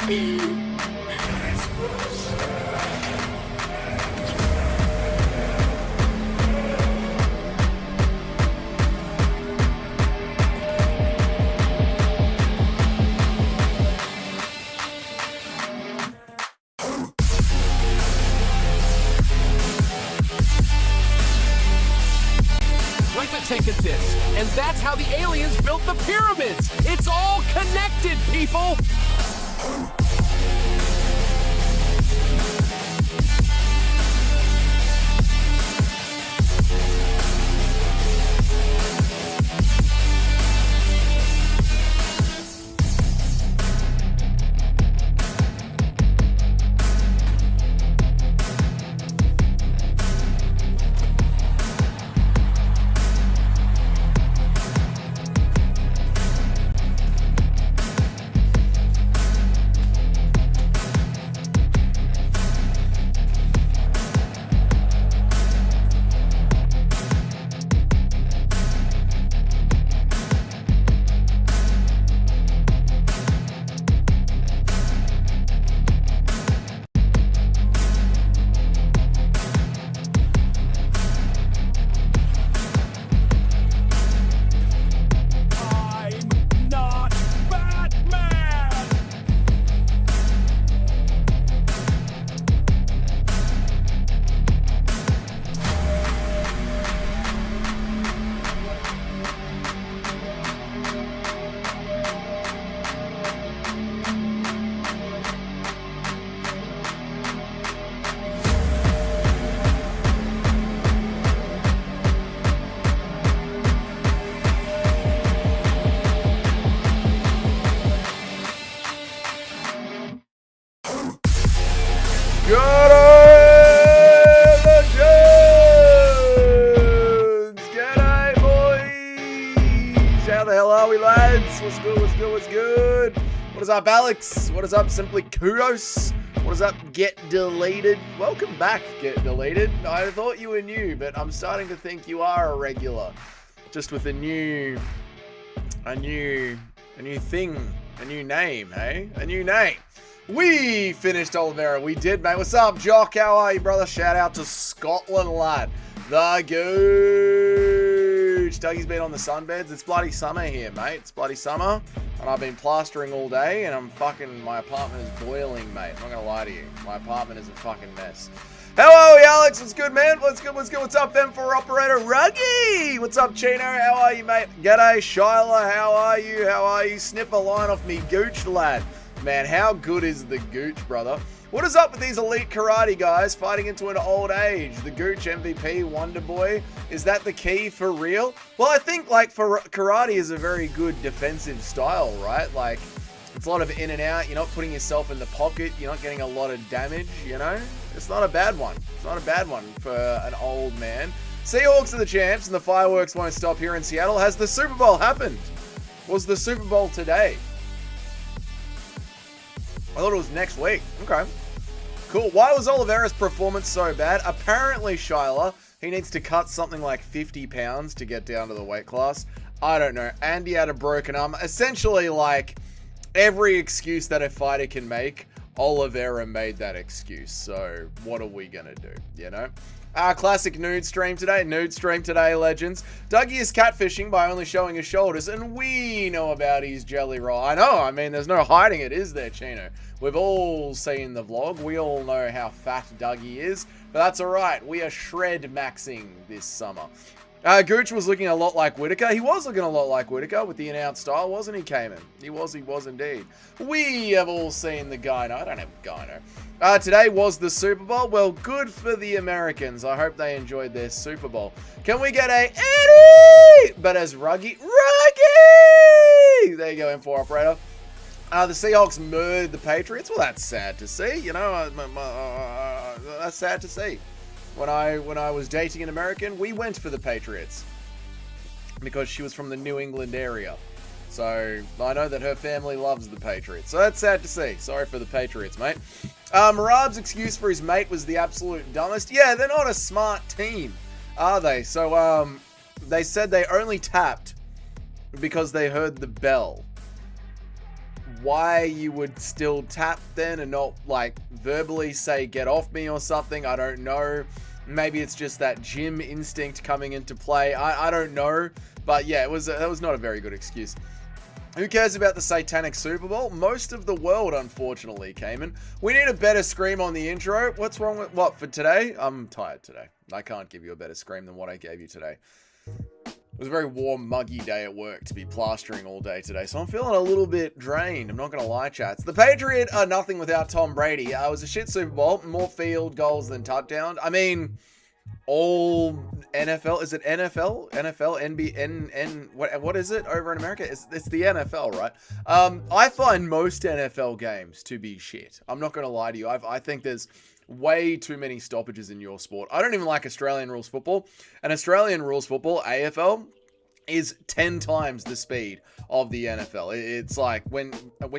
Take at this, and that's how the aliens built the pyramids. It's all connected, people. What is up, Alex? What is up, Simply Kudos? What is up, Get Deleted? Welcome back, Get Deleted. I thought you were new, but I'm starting to think you are a regular. Just with a new thing, a new name, hey? A new name. We finished Oliveira. We did, mate. What's up, Jock? How are you, brother? Shout out to Scotland, lad. The Gooch. Dougie's been on the sunbeds. It's bloody summer here, mate. It's bloody summer. And I've been plastering all day, and my apartment is boiling, mate. I'm not gonna lie to you. My apartment is a fucking mess. How are we, Alex? What's good, man? What's good? What's up, then, for operator Ruggy? What's up, Chino? How are you, mate? G'day, Shyla. How are you? Sniff a line off me Gooch, lad. Man, how good is the Gooch, brother? What is up with these elite karate guys fighting into an old age? The Gooch MVP, Wonder Boy, is that the key for real? Well, I think, like, for karate is a very good defensive style, right? Like, it's a lot of in and out. You're not putting yourself in the pocket. You're not getting a lot of damage, you know? It's not a bad one. It's not a bad one for an old man. Seahawks are the champs, and the fireworks won't stop here in Seattle. Has the Super Bowl happened? Was the Super Bowl today? I thought it was next week. Okay. Cool. Why was Oliveira's performance so bad? Apparently, Shyla, he needs to cut something like 50 pounds to get down to the weight class. I don't know. Andy had a broken arm. Essentially, like, every excuse that a fighter can make, Oliveira made that excuse. So, what are we going to do, you know? Classic nude stream today, legends. Dougie is catfishing by only showing his shoulders, and we know about his jelly roll. I know, I mean, there's no hiding it, is there, Chino? We've all seen the vlog. We all know how fat Dougie is, but that's all right. We are shred maxing this summer. Gooch was looking a lot like Whitaker. He was looking a lot like Whitaker with the in-out style, wasn't he, Cayman? He was indeed. We have all seen the gyno. I don't have gyno. Today was the Super Bowl. Well, good for the Americans. I hope they enjoyed their Super Bowl. Can we get a Eddie? But as Ruggy. There you go, M4 operator. The Seahawks murdered the Patriots. Well, that's sad to see. You know, that's sad to see. When I was dating an American, we went for the Patriots because she was from the New England area. So I know that her family loves the Patriots. So that's sad to see. Sorry for the Patriots, mate. Marab's excuse for his mate was the absolute dumbest. Yeah, they're not a smart team, are they? So they said they only tapped because they heard the bell. why you would still tap then and not like verbally say get off me or something. I don't know. Maybe it's just that gym instinct coming into play. I don't know. But yeah, that was not a very good excuse. Who cares about the satanic Super Bowl? Most of the world, unfortunately, Cayman. We need a better scream on the intro. What's wrong with what for today? I'm tired today. I can't give you a better scream than what I gave you today. It was a very warm, muggy day at work to be plastering all day today, so I'm feeling a little bit drained. I'm not going to lie, chats. The Patriots are nothing without Tom Brady. It was a shit Super Bowl. More field goals than touchdowns. I mean, all NFL. Is it NFL? NFL? NB? What is it over in America? It's the NFL, right? I find most NFL games to be shit. I'm not going to lie to you. I think there's way too many stoppages in your sport. I don't even like Australian rules football. And Australian rules football, AFL, is 10 times the speed of the NFL. It's like when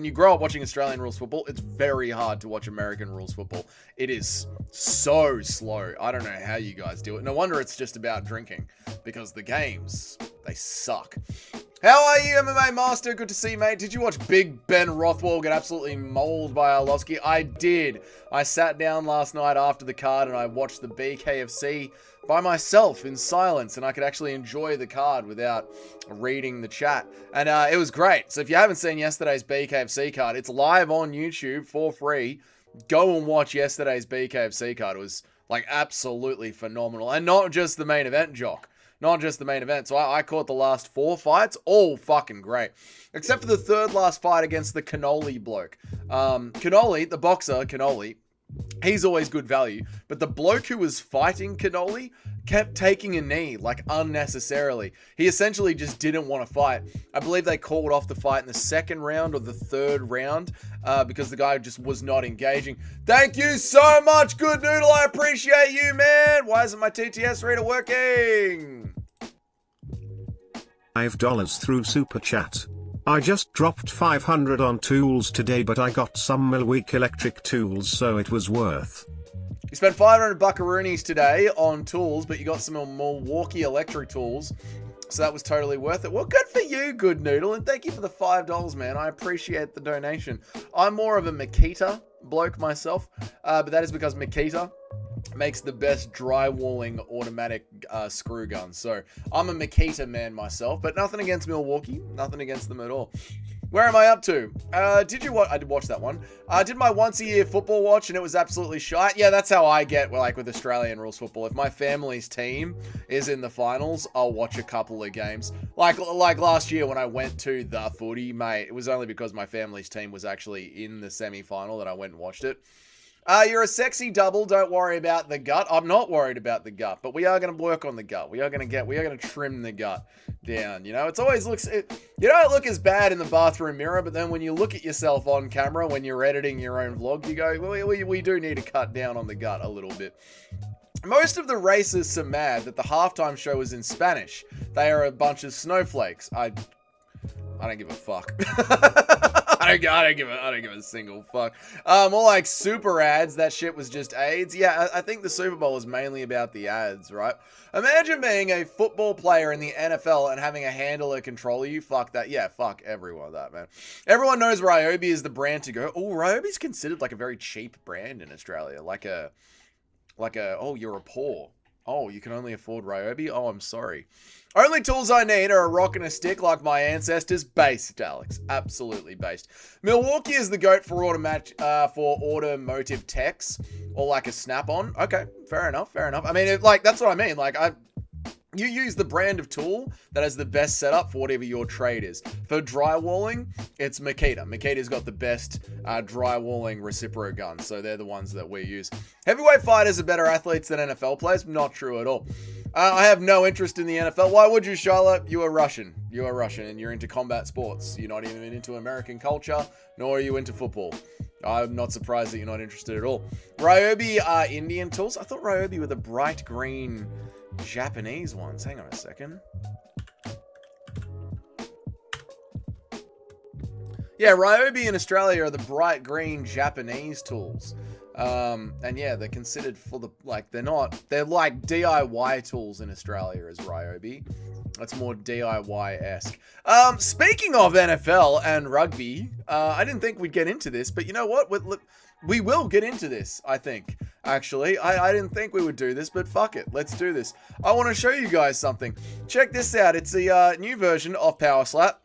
you grow up watching Australian rules football, it's very hard to watch American rules football. It is so slow. I don't know how you guys do it. No wonder it's just about drinking, because the games, they suck. How are you, MMA Master? Good to see you, mate. Did you watch Big Ben Rothwell get absolutely mauled by Arlovsky? I did. I sat down last night after the card and I watched the BKFC by myself in silence, and I could actually enjoy the card without reading the chat. And it was great. So if you haven't seen yesterday's BKFC card, it's live on YouTube for free. Go and watch yesterday's BKFC card. It was like absolutely phenomenal. And not just the main event, Jock. Not just the main event. So I caught the last 4 fights. All fucking great. Except for the third last fight against the Cannoli bloke. Cannoli, the boxer, Cannoli, he's always good value. But the bloke who was fighting Cannoli kept taking a knee, like, unnecessarily. He essentially just didn't want to fight. I believe they called off the fight in the second round or the third round because the guy just was not engaging. Thank you so much, Good Noodle. I appreciate you, man. Why isn't my TTS reader working? $5 through Super Chat. I just dropped 500 on tools today, but I got some Milwaukee electric tools, so it was worth. You spent 500 buckaroonies today on tools, but you got some Milwaukee electric tools, so that was totally worth it. Well, good for you, Good Noodle, and thank you for the $5, man. I appreciate the donation. I'm more of a Makita bloke myself, but that is because Makita makes the best drywalling automatic screw gun. So I'm a Makita man myself, but nothing against Milwaukee, nothing against them at all. Where am I up to? Did you watch? I did watch that one. I did my once a year football watch and it was absolutely shite. Yeah, that's how I get like with Australian rules football. If my family's team is in the finals, I'll watch a couple of games. Like last year when I went to the footy, mate, it was only because my family's team was actually in the semi-final that I went and watched it. You're a sexy double. Don't worry about the gut. I'm not worried about the gut, but we are going to work on the gut. We are going to trim the gut down. You know, it don't look as bad in the bathroom mirror, but then when you look at yourself on camera, when you're editing your own vlog, you go, well, we do need to cut down on the gut a little bit. Most of the racists are mad that the halftime show was in Spanish. They are a bunch of snowflakes. I don't give a fuck. I don't give a single fuck. More like super ads. That shit was just AIDS. Yeah, I think the Super Bowl is mainly about the ads, right? Imagine being a football player in the NFL and having a handler control you. Fuck that. Yeah, fuck everyone that, man. Everyone knows Ryobi is the brand to go. Oh, Ryobi's considered like a very cheap brand in Australia. Oh, you're a poor. Oh, you can only afford Ryobi? Oh, I'm sorry. Only tools I need are a rock and a stick like my ancestors. Based, Alex. Absolutely based. Milwaukee is the GOAT for automotive techs or like a Snap-on. Okay, fair enough. I mean, that's what I mean. You use the brand of tool that has the best setup for whatever your trade is. For drywalling, it's Makita. Makita's got the best drywalling Recipro guns, so they're the ones that we use. Heavyweight fighters are better athletes than NFL players. Not true at all. I have no interest in the NFL. Why would you, Charlotte? You are Russian. And you're into combat sports. You're not even into American culture, nor are you into football. I'm not surprised that you're not interested at all. Ryobi are Indian tools. I thought Ryobi were the bright green Japanese ones. Hang on a second. Yeah, Ryobi in Australia are the bright green Japanese tools. And yeah, they're considered for the, like, they're like DIY tools in Australia as Ryobi. That's more DIY-esque. Speaking of NFL and rugby, I didn't think we'd get into this, but you know what? We will get into this, I think, actually. I didn't think we would do this, but fuck it. Let's do this. I want to show you guys something. Check this out. It's the new version of Power Slap,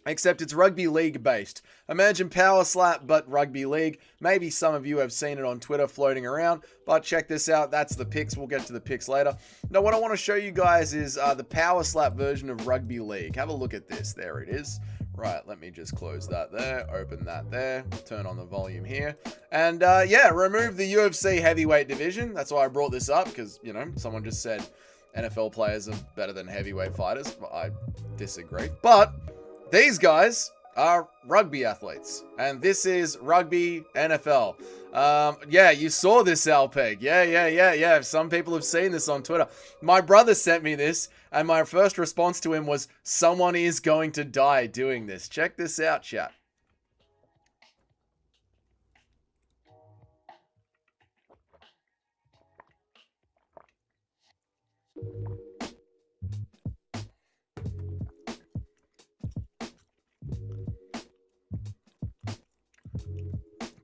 except it's rugby league based. Imagine Power Slap, but rugby league. Maybe some of you have seen it on Twitter floating around, but check this out. That's the pics. We'll get to the pics later. Now, what I want to show you guys is the Power Slap version of rugby league. Have a look at this. There it is. Right, let me just close that there, open that there, turn on the volume here, and yeah, remove the UFC heavyweight division. That's why I brought this up, because, you know, someone just said NFL players are better than heavyweight fighters. I disagree, but these guys are rugby athletes, and this is rugby NFL. Yeah, you saw this, Alpeg. Yeah. Some people have seen this on Twitter. My brother sent me this, and my first response to him was, someone is going to die doing this. Check this out, chat.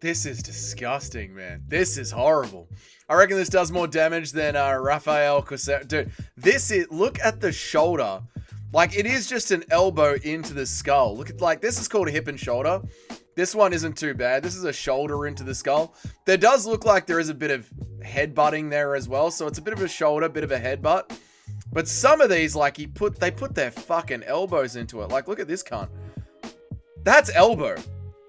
This is disgusting, man. This is horrible. I reckon this does more damage than Rafael Cosero. Dude, this is... Look at the shoulder. Like, it is just an elbow into the skull. Look at... Like, this is called a hip and shoulder. This one isn't too bad. This is a shoulder into the skull. There does look like there is a bit of headbutting there as well. So it's a bit of a shoulder, bit of a headbutt. But some of these, like, they put their fucking elbows into it. Like, look at this cunt. That's elbow.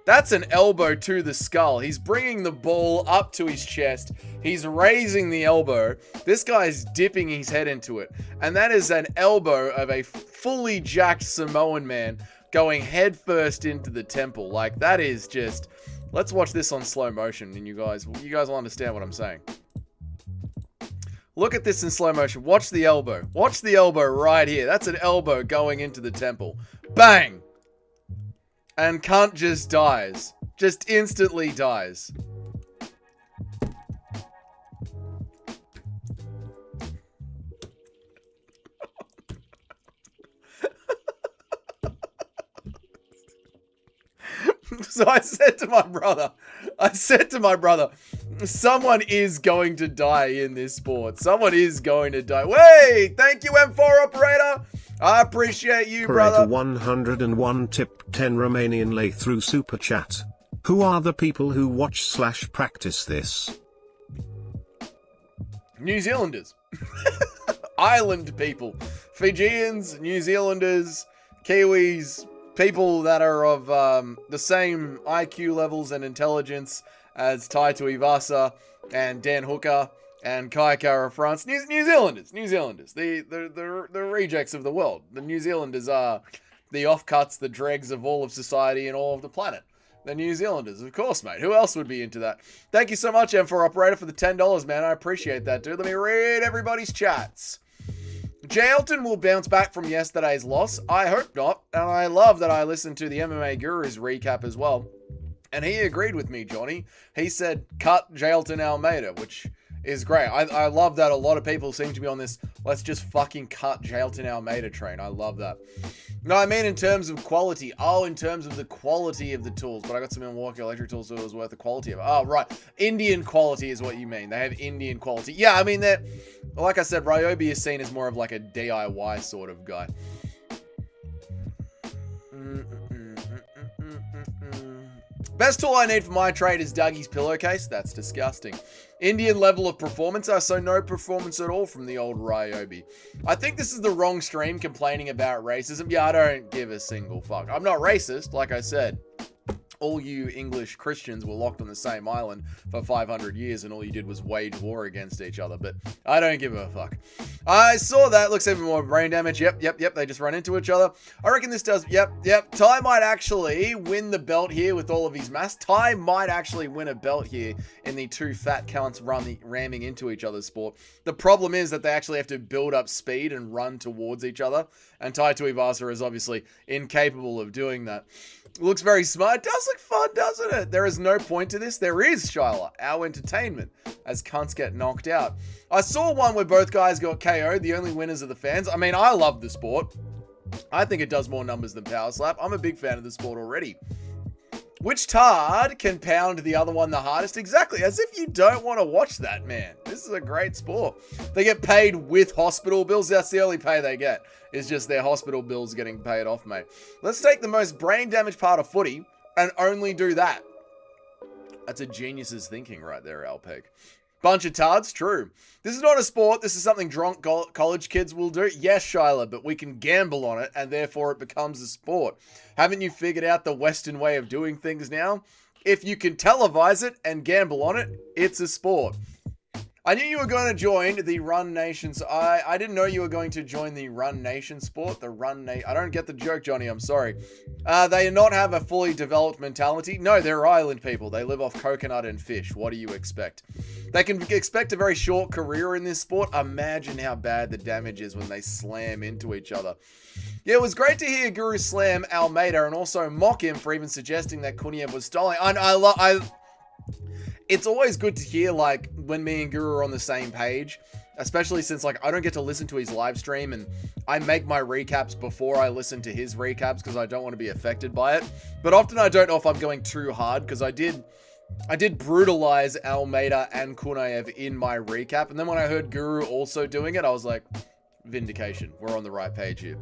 That's an elbow to the skull. He's bringing the ball up to his chest. He's raising the elbow. This guy's dipping his head into it. And that is an elbow of a fully jacked Samoan man going headfirst into the temple. Like, that is just... Let's watch this on slow motion, and you guys will understand what I'm saying. Look at this in slow motion. Watch the elbow. Watch the elbow right here. That's an elbow going into the temple. Bang! And cunt just dies. Just instantly dies. So I said to my brother, someone is going to die in this sport. Someone is going to die. Wait, thank you, M4 operator. I appreciate you, brother. 101 tip 10 Romanian lay through super chat. Who are the people who watch/practice this? New Zealanders. Island people. Fijians, New Zealanders, Kiwis, people that are of the same IQ levels and intelligence as Tai Tuivasa and Dan Hooker and Kai Kara France. New Zealanders. The rejects of the world. The New Zealanders are the offcuts, the dregs of all of society and all of the planet. The New Zealanders, of course, mate. Who else would be into that? Thank you so much, M4 Operator, for the $10, man. I appreciate that, dude. Let me read everybody's chats. Jay Elton will bounce back from yesterday's loss. I hope not. And I love that I listened to the MMA Guru's recap as well. And he agreed with me, Johnny. He said, cut Jailton Almeida, which is great. I love that a lot of people seem to be on this, let's just fucking cut Jailton Almeida train. I love that. No, I mean in terms of quality. Oh, in terms of the quality of the tools. But I got some Milwaukee electric tools, so it was worth the quality of it. Oh, right. Indian quality is what you mean. They have Indian quality. Yeah, I mean, they're... Like I said, Ryobi is seen as more of like a DIY sort of guy. Best tool I need for my trade is Dougie's pillowcase. That's disgusting. Indian level of performance. So no performance at all from the old Ryobi. I think this is the wrong stream complaining about racism. Yeah, I don't give a single fuck. I'm not racist, like I said. all you English Christians were locked on the same island for 500 years and all you did was wage war against each other. But I don't give a fuck. I saw that. Looks even more brain damage. Yep. They just run into each other. I reckon this does. Yep. Ty might actually win the belt here with all of his mass. Ty might actually win a belt here in the two fat cunts ramming into each other's sport. The problem is that they actually have to build up speed and run towards each other. And Tai Tuivasa is obviously incapable of doing that. Looks very smart. It does look fun, doesn't it? There is no point to this. There is, Shyla, our entertainment, as cunts get knocked out. I saw one where both guys got KO'd. The only winners are the fans. I mean, I love the sport. I think it does more numbers than Power Slap. I'm a big fan of the sport already. Which tard can pound the other one the hardest? Exactly, as if you don't want to watch that, man. This is a great sport. They get paid with hospital bills. That's the only pay they get. It's just their hospital bills getting paid off, mate. Let's take the most brain damaged part of footy and only do that. That's a genius's thinking right there, Alpeg. Bunch of tards, true. This is not a sport. This is something drunk college kids will do. Yes, Shyla, but we can gamble on it, and therefore it becomes a sport. Haven't you figured out the Western way of doing things now? If you can televise it and gamble on it, it's a sport. I knew you were going to join the Run Nation. So I didn't know you were going to join the Run Nation sport. I don't get the joke, Johnny. I'm sorry. They do not have a fully developed mentality. No, they're island people. They live off coconut and fish. What do you expect? They can expect a very short career in this sport. Imagine how bad the damage is when they slam into each other. Yeah, it was great to hear Guru slam Almeida and also mock him for even suggesting that Kuniev was stalling. It's always good to hear, like, when me and Guru are on the same page, especially since, like, I don't get to listen to his live stream, and I make my recaps before I listen to his recaps because I don't want to be affected by it. But often I don't know if I'm going too hard because I did brutalize Almeida and Kuniev in my recap, and then when I heard Guru also doing it, I was like, vindication. We're on the right page here.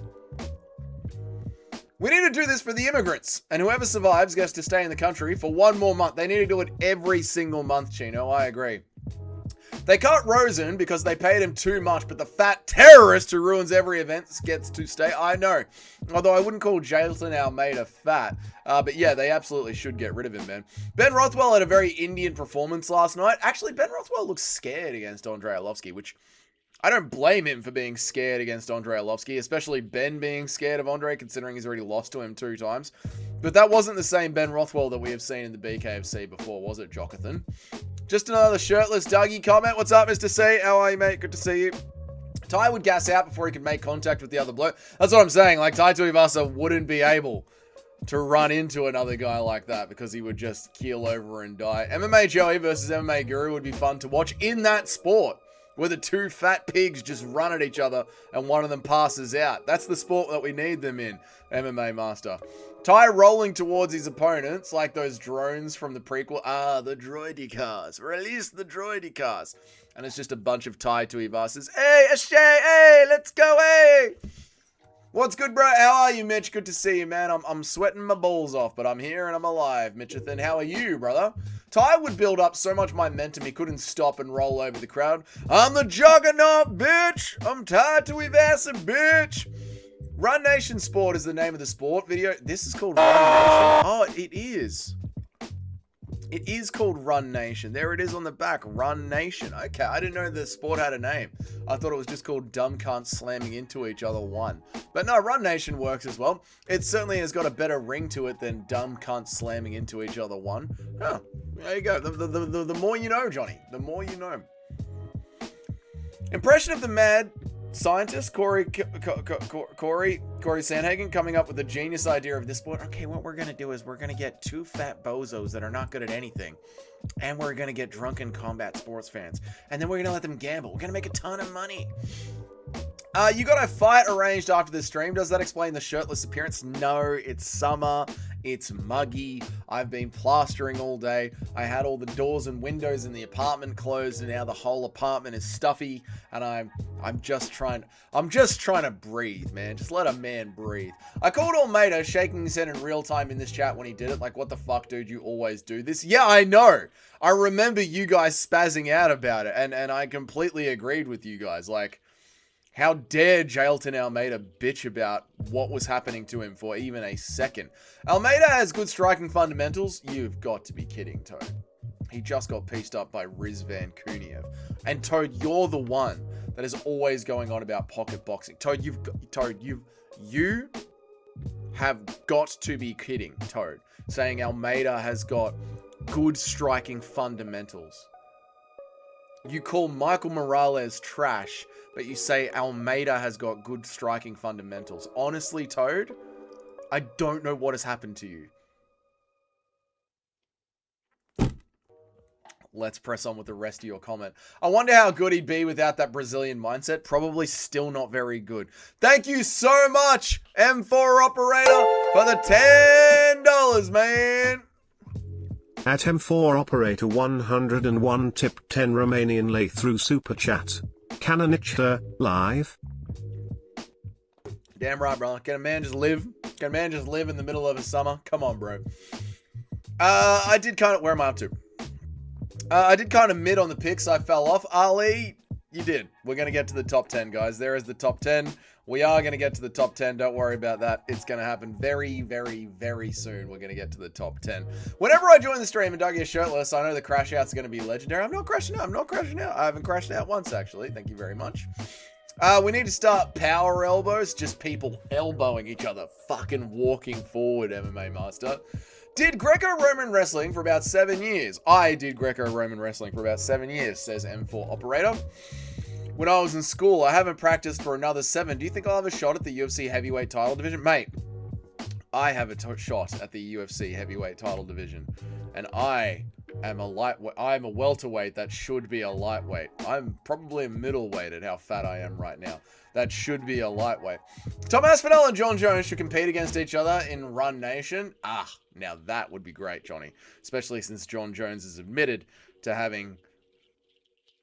We need to do this for the immigrants, and whoever survives gets to stay in the country for one more month. They need to do it every single month, Chino. I agree. They cut Rosen because they paid him too much, but the fat terrorist who ruins every event gets to stay. I know. Although I wouldn't call Jailton Almeida fat. But yeah, they absolutely should get rid of him, man. Ben Rothwell had a very Indian performance last night. Actually, Ben Rothwell looks scared against Andrei Arlovski, which I don't blame him for being scared against Andrei Arlovski, especially Ben being scared of Andrei, considering he's already lost to him 2 times. But that wasn't the same Ben Rothwell that we have seen in the BKFC before, was it, Jocathan? Just another shirtless Dougie comment. What's up, Mr. C? How are you, mate? Good to see you. Ty would gas out before he could make contact with the other bloke. That's what I'm saying. Like, Tai Tuivasa wouldn't be able to run into another guy like that because he would just keel over and die. MMA Joey versus MMA Guru would be fun to watch in that sport, where the 2 fat pigs just run at each other and one of them passes out. That's the sport that we need them in, MMA Master. Ty rolling towards his opponents like those drones from the prequel. The droidy cars. Release the droidy cars. And it's just a bunch of Tai Tuivasas. Hey, Ashay, hey, let's go, hey. What's good, bro? How are you, Mitch? Good to see you, man. I'm sweating my balls off, but I'm here and I'm alive. Mitchathan, how are you, brother? Ty would build up so much momentum he couldn't stop and roll over the crowd. I'm the juggernaut, bitch. I'm Ty Tuivasa, bitch. Run Nation Sport is the name of the sport video. This is called Run Nation. Oh, it is. It is called Run Nation. There it is on the back. Run Nation. Okay, I didn't know the sport had a name. I thought it was just called Dumb Cunts Slamming Into Each Other 1. But no, Run Nation works as well. It certainly has got a better ring to it than Dumb Cunts Slamming Into Each Other 1. Oh, there you go. The more you know, Johnny. The more you know. Impression of the mad scientist, Corey Sandhagen, coming up with the genius idea of this sport. Okay, what we're going to do is we're going to get 2 fat bozos that are not good at anything. And we're going to get drunken combat sports fans. And then we're going to let them gamble. We're going to make a ton of money. You got a fight arranged after this stream. Does that explain the shirtless appearance? No, it's summer. It's muggy. I've been plastering all day. I had all the doors and windows in the apartment closed, and now the whole apartment is stuffy. And I'm just trying to breathe, man. Just let a man breathe. I called Almeida shaking his head in real time in this chat when he did it. Like, what the fuck, dude? You always do this. Yeah, I know. I remember you guys spazzing out about it, and I completely agreed with you guys. Like, How dare Jailton Almeida bitch about what was happening to him for even a second? Almeida has good striking fundamentals. You've got to be kidding, Toad. He just got pieced up by Riz Van Kuniev. And Toad, you're the one that is always going on about pocket boxing. Toad, you have got to be kidding, Toad, saying Almeida has got good striking fundamentals. You call Michael Morales trash, but you say Almeida has got good striking fundamentals. Honestly, Toad, I don't know what has happened to you. Let's press on with the rest of your comment. I wonder how good he'd be without that Brazilian mindset. Probably still not very good. Thank you so much, M4 Operator, for the $10, man. At M4 Operator 101 tip 10 Romanian lay through super chat. Canonichter, live. Damn right, brother. Can a man just live? Can a man just live in the middle of a summer? Come on, bro. I did kind of... Where am I up to? I did kind of mid on the picks. I fell off. Ali, you did. We're going to get to the top 10, guys. There is the top 10. We are going to get to the top 10. Don't worry about that. It's going to happen very, very, very soon. We're going to get to the top 10. Whenever I join the stream and Doug is shirtless, I know the crash out's going to be legendary. I'm not crashing out. I'm not crashing out. I haven't crashed out once, actually. Thank you very much. We need to start power elbows. Just people elbowing each other. Fucking walking forward, MMA Master. Did Greco-Roman wrestling for about 7 years. I did Greco-Roman wrestling for about 7 years, says M4 Operator. When I was in school, I haven't practiced for another 7. Do you think I'll have a shot at the UFC heavyweight title division? Mate, I have a shot at the UFC heavyweight title division. And I am a lightweight. I'm a welterweight that should be a lightweight. I'm probably a middleweight at how fat I am right now. That should be a lightweight. Tom Aspinall and John Jones should compete against each other in Run Nation. Now that would be great, Johnny. Especially since John Jones is admitted to having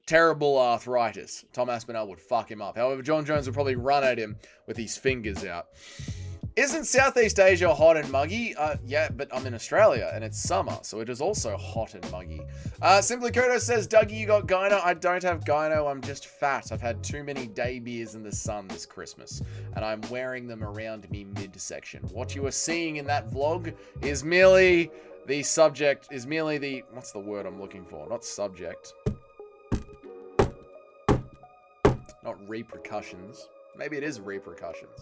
terrible arthritis. Tom Aspinall would fuck him up. However, John Jones would probably run at him with his fingers out. Isn't Southeast Asia hot and muggy? Yeah, but I'm in Australia and it's summer, so it is also hot and muggy. Simply Kodo says, Dougie, you got gyno? I don't have gyno, I'm just fat. I've had too many day beers in the sun this Christmas, and I'm wearing them around me midsection. What you are seeing in that vlog is merely the subject, what's the word I'm looking for? Not subject. Not repercussions. Maybe it is repercussions.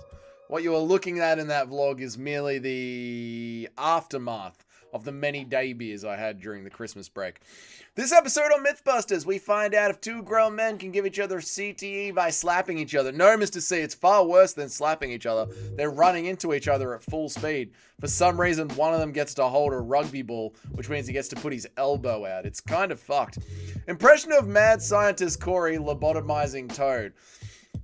What you are looking at in that vlog is merely the aftermath of the many day beers I had during the Christmas break. This episode on Mythbusters, we find out if 2 grown men can give each other CTE by slapping each other. No, Mr. C, it's far worse than slapping each other. They're running into each other at full speed. For some reason, one of them gets to hold a rugby ball, which means he gets to put his elbow out. It's kind of fucked. Impression of mad scientist Corey lobotomizing Toad.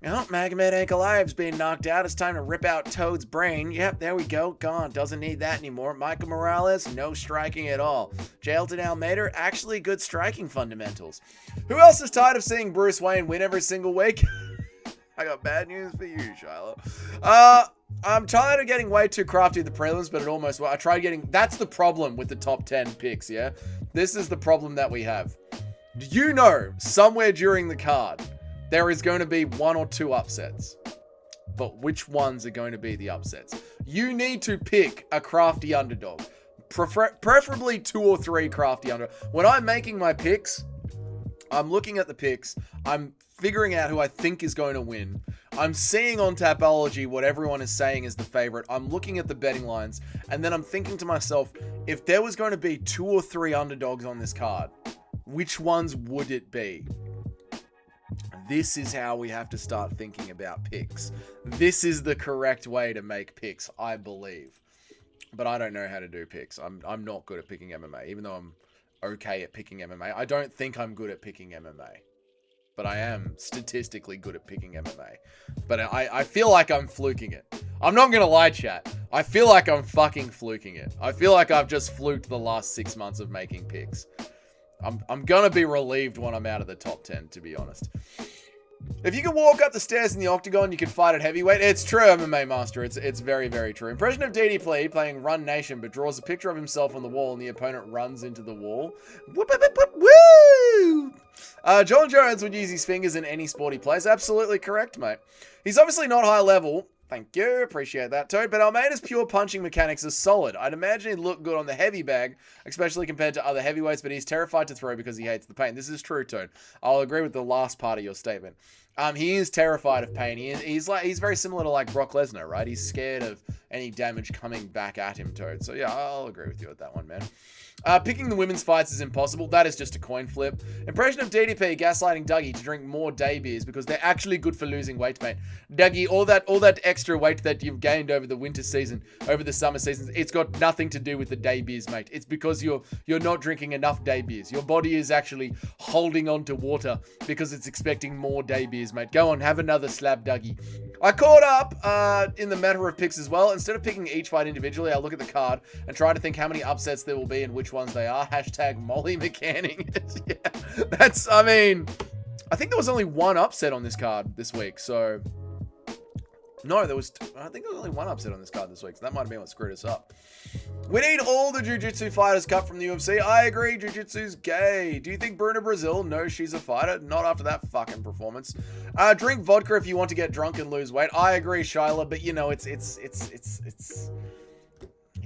Oh, Magomed Ankalaev's been knocked out. It's time to rip out Toad's brain. Yep, there we go. Gone. Doesn't need that anymore. Michael Morales, no striking at all. Jailton Almeida, actually good striking fundamentals. Who else is tired of seeing Bruce Wayne win every single week? I got bad news for you, Shiloh. I'm tired of getting way too crafty at the prelims, but it almost... I tried getting... That's the problem with the top 10 picks, yeah? This is the problem that we have. Do you know, somewhere during the card, there is going to be 1 or 2 upsets. But which ones are going to be the upsets? You need to pick a crafty underdog. Preferably 2 or 3 crafty underdogs. When I'm making my picks, I'm looking at the picks. I'm figuring out who I think is going to win. I'm seeing on Tapology what everyone is saying is the favorite. I'm looking at the betting lines. And then I'm thinking to myself, if there was going to be 2 or 3 underdogs on this card, which ones would it be? This is how we have to start thinking about picks. This is the correct way to make picks, I believe. But I don't know how to do picks. I'm not good at picking MMA, even though I'm okay at picking MMA. I don't think I'm good at picking MMA. But I am statistically good at picking MMA. But I feel like I'm fluking it. I'm not going to lie, chat. I feel like I'm fucking fluking it. I feel like I've just fluked the last 6 months of making picks. I'm going to be relieved when I'm out of the top 10, to be honest. If you can walk up the stairs in the octagon, you can fight at heavyweight. It's true, MMA Master. It's very, very true. Impression of DDP playing Run Nation, but draws a picture of himself on the wall, and the opponent runs into the wall. Whoop, whoop, whoop, whoop, woo! John Jones would use his fingers in any sport he plays. Absolutely correct, mate. He's obviously not high level. Thank you. Appreciate that, Toad. But Almeida's pure punching mechanics are solid. I'd imagine he'd look good on the heavy bag, especially compared to other heavyweights, but he's terrified to throw because he hates the pain. This is true, Toad. I'll agree with the last part of your statement. He is terrified of pain. He's very similar to like Brock Lesnar, right? He's scared of any damage coming back at him, Toad. So yeah, I'll agree with you with that one, man. Picking the women's fights is impossible. That is just a coin flip. Impression of DDP gaslighting Dougie to drink more day beers because they're actually good for losing weight, mate. Dougie, all that extra weight that you've gained over the winter season, over the summer seasons, it's got nothing to do with the day beers, mate. It's because you're not drinking enough day beers. Your body is actually holding on to water because it's expecting more day beers, mate. Go on, have another slab, Dougie. I caught up in the matter of picks as well. Instead of picking each fight individually, I'll look at the card and try to think how many upsets there will be and which ones they are. Hashtag Molly McCanning. Yeah, I think there was only one upset on this card this week, so... No, I think there was only one upset on this card this week, so that might have been what screwed us up. We need all the jiu-jitsu fighters cut from the UFC. I agree, jiu-jitsu's gay. Do you think Bruna Brazil knows she's a fighter? Not after that fucking performance. Drink vodka if you want to get drunk and lose weight. I agree, Shyla, but you know, it's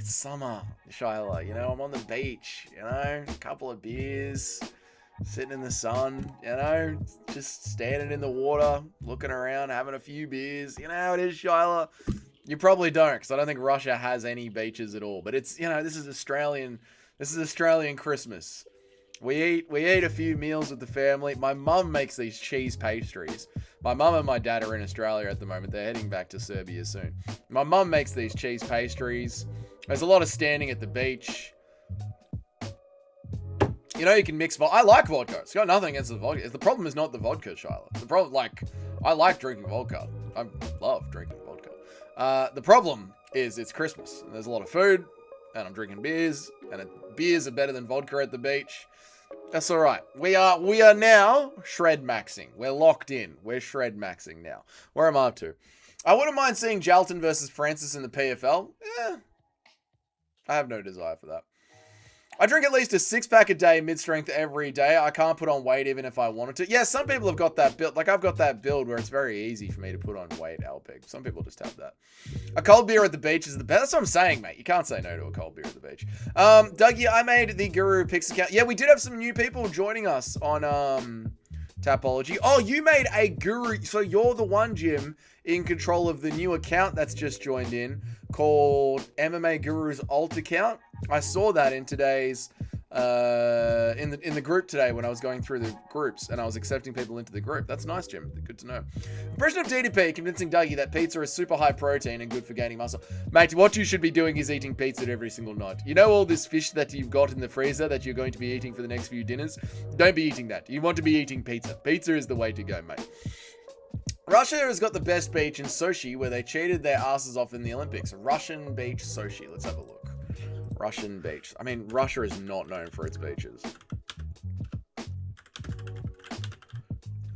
summer, Shyla. You know, I'm on the beach, you know, a couple of beers, sitting in the sun, you know, just standing in the water, looking around, having a few beers. You know how it is, Shyla? You probably don't, because I don't think Russia has any beaches at all. But it's, you know, this is Australian Christmas. We eat a few meals with the family. My mum makes these cheese pastries. My mum and my dad are in Australia at the moment. They're heading back to Serbia soon. My mum makes these cheese pastries. There's a lot of standing at the beach. You know, you can mix vodka. I like vodka. It's got nothing against the vodka. The problem is not the vodka, Shyla. The problem, I like drinking vodka. I love drinking vodka. The problem is it's Christmas. And there's a lot of food, and I'm drinking beers, and beers are better than vodka at the beach. That's all right. We are now shred maxing. We're locked in. We're shred maxing now. Where am I up to? I wouldn't mind seeing Jalton versus Francis in the PFL. I have no desire for that. I drink at least a 6-pack a day, mid-strength every day. I can't put on weight even if I wanted to. Yeah, some people have got that build. Like, I've got that build where it's very easy for me to put on weight, Alpig. Some people just have that. A cold beer at the beach is the best. That's what I'm saying, mate. You can't say no to a cold beer at the beach. Dougie, I made the Guru Picks account. Yeah, we did have some new people joining us on Tapology. Oh, you made a Guru. So you're the one, Jim, in control of the new account that's just joined in called MMA Guru's alt account. I saw that in today's in the group today when I was going through the groups and I was accepting people into the group. That's nice, Jim. Good to know. Impression of DDP convincing Dougie that pizza is super high protein and good for gaining muscle. Mate, what you should be doing is eating pizza every single night. You know all this fish that you've got in the freezer that you're going to be eating for the next few dinners? Don't be eating that. You want to be eating pizza. Pizza is the way to go, mate. Russia has got the best beach in Sochi where they cheated their asses off in the Olympics. Russian beach, Sochi. Let's have a look. Russian beach. I mean, Russia is not known for its beaches.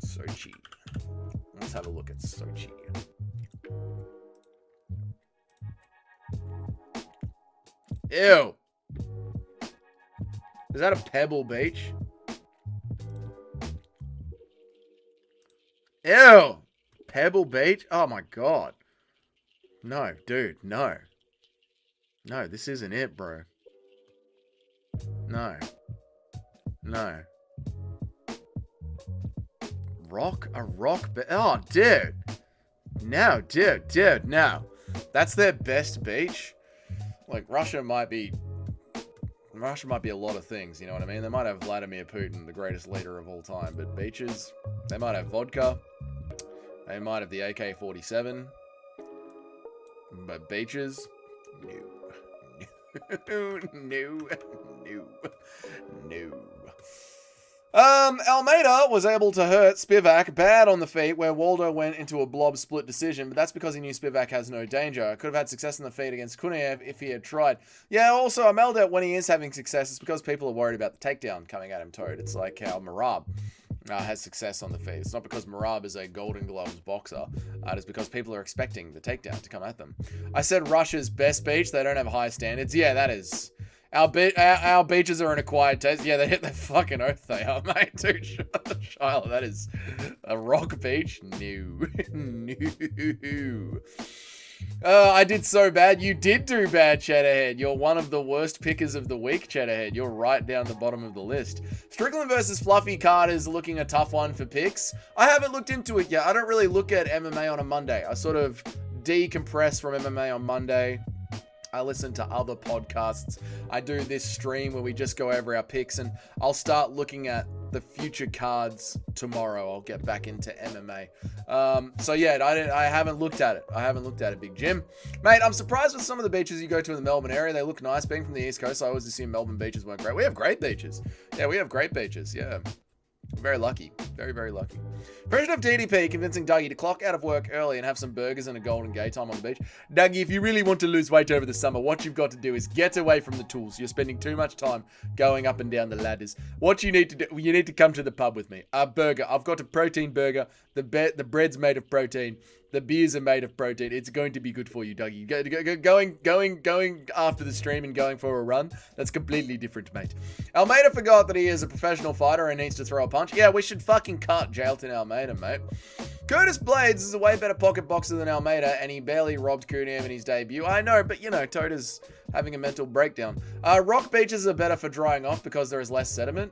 Sochi. Let's have a look at Sochi. Ew. Is that a pebble beach? Ew. Pebble Beach? Oh my god. No, dude, no. No, this isn't it, bro. No. No. A rock? Oh, dude. No, dude, no. That's their best beach? Like, Russia might be a lot of things, you know what I mean? They might have Vladimir Putin, the greatest leader of all time, but beaches, they might have vodka. They might have the AK-47. But beaches? No. Almeida was able to hurt Spivak bad on the feet where Waldo went into a blob split decision, but that's because he knew Spivak has no danger. Could have had success in the feet against Kuniev if he had tried. Yeah, also, Almeida, when he is having success, it's because people are worried about the takedown coming at him, Toad. It's like how Marab has success on the feed. It's not because Marab is a Golden Gloves boxer. It is because people are expecting the takedown to come at them. I said Russia's best beach. They don't have high standards. Yeah, that is. Our beaches are an acquired taste. Yeah, they hit their fucking oath, they are, mate. Dude, Shiloh, that is a rock beach? No. No. I did so bad. You did do bad, Cheddarhead. You're one of the worst pickers of the week, Cheddarhead. You're right down the bottom of the list. Strickland versus Fluffy card is looking a tough one for picks. I haven't looked into it yet. I don't really look at MMA on a Monday. I sort of decompress from MMA on Monday. I listen to other podcasts. I do this stream where we just go over our picks, and I'll start looking at the future cards tomorrow. I'll get back into MMA. So yeah, I haven't looked at it. I haven't looked at it, Big Jim. Mate, I'm surprised with some of the beaches you go to in the Melbourne area. They look nice. Being from the East Coast, I always assume Melbourne beaches weren't great. We have great beaches. Yeah, we have great beaches. Yeah. Very lucky. Very, very lucky. President of DDP convincing Dougie to clock out of work early and have some burgers and a golden gay time on the beach. Dougie, if you really want to lose weight over the summer, what you've got to do is get away from the tools. You're spending too much time going up and down the ladders. What you need to do, you need to come to the pub with me. A burger. I've got a protein burger. The bread's made of protein. The beers are made of protein. It's going to be good for you, Dougie. Going after the stream and going for a run, that's completely different, mate. Almeida forgot that he is a professional fighter and needs to throw a punch. Yeah, we should fucking cut Jailton Almeida, mate. Curtis Blades is a way better pocket boxer than Almeida, and he barely robbed Kunam in his debut. I know, but, you know, Tota's having a mental breakdown. Rock beaches are better for drying off because there is less sediment.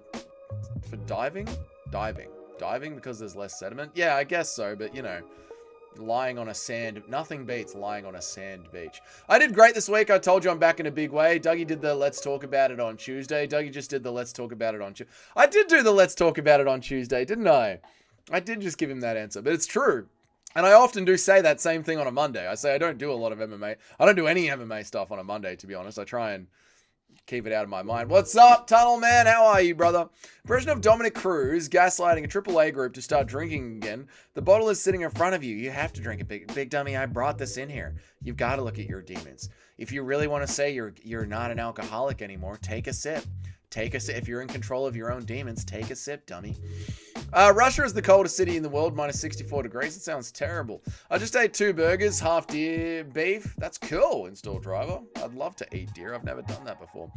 For diving? Diving because there's less sediment? Yeah, I guess so, but, you know, lying on a sand, nothing beats lying on a sand beach. I did great this week. I told you I'm back in a big way. Dougie did the Let's Talk About It on Tuesday. Dougie just did the Let's Talk About It on Tuesday. I did do the Let's Talk About It on Tuesday, didn't I? I did just give him that answer, but it's true. And I often do say that same thing on a Monday. I say I don't do a lot of MMA. I don't do any MMA stuff on a Monday, to be honest. I try and keep it out of my mind. What's up, Tunnel Man? How are you, brother? Version of Dominic Cruz gaslighting a AAA group to start drinking again. The bottle is sitting in front of you. You have to drink it. Big dummy, I brought this in here. You've got to look at your demons. If you really want to say you're not an alcoholic anymore, take a sip. Take a sip. If you're in control of your own demons, take a sip, dummy. Russia is the coldest city in the world, minus 64 degrees. It sounds terrible. I just ate 2 burgers, half deer beef. That's cool, install driver. I'd love to eat deer. I've never done that before.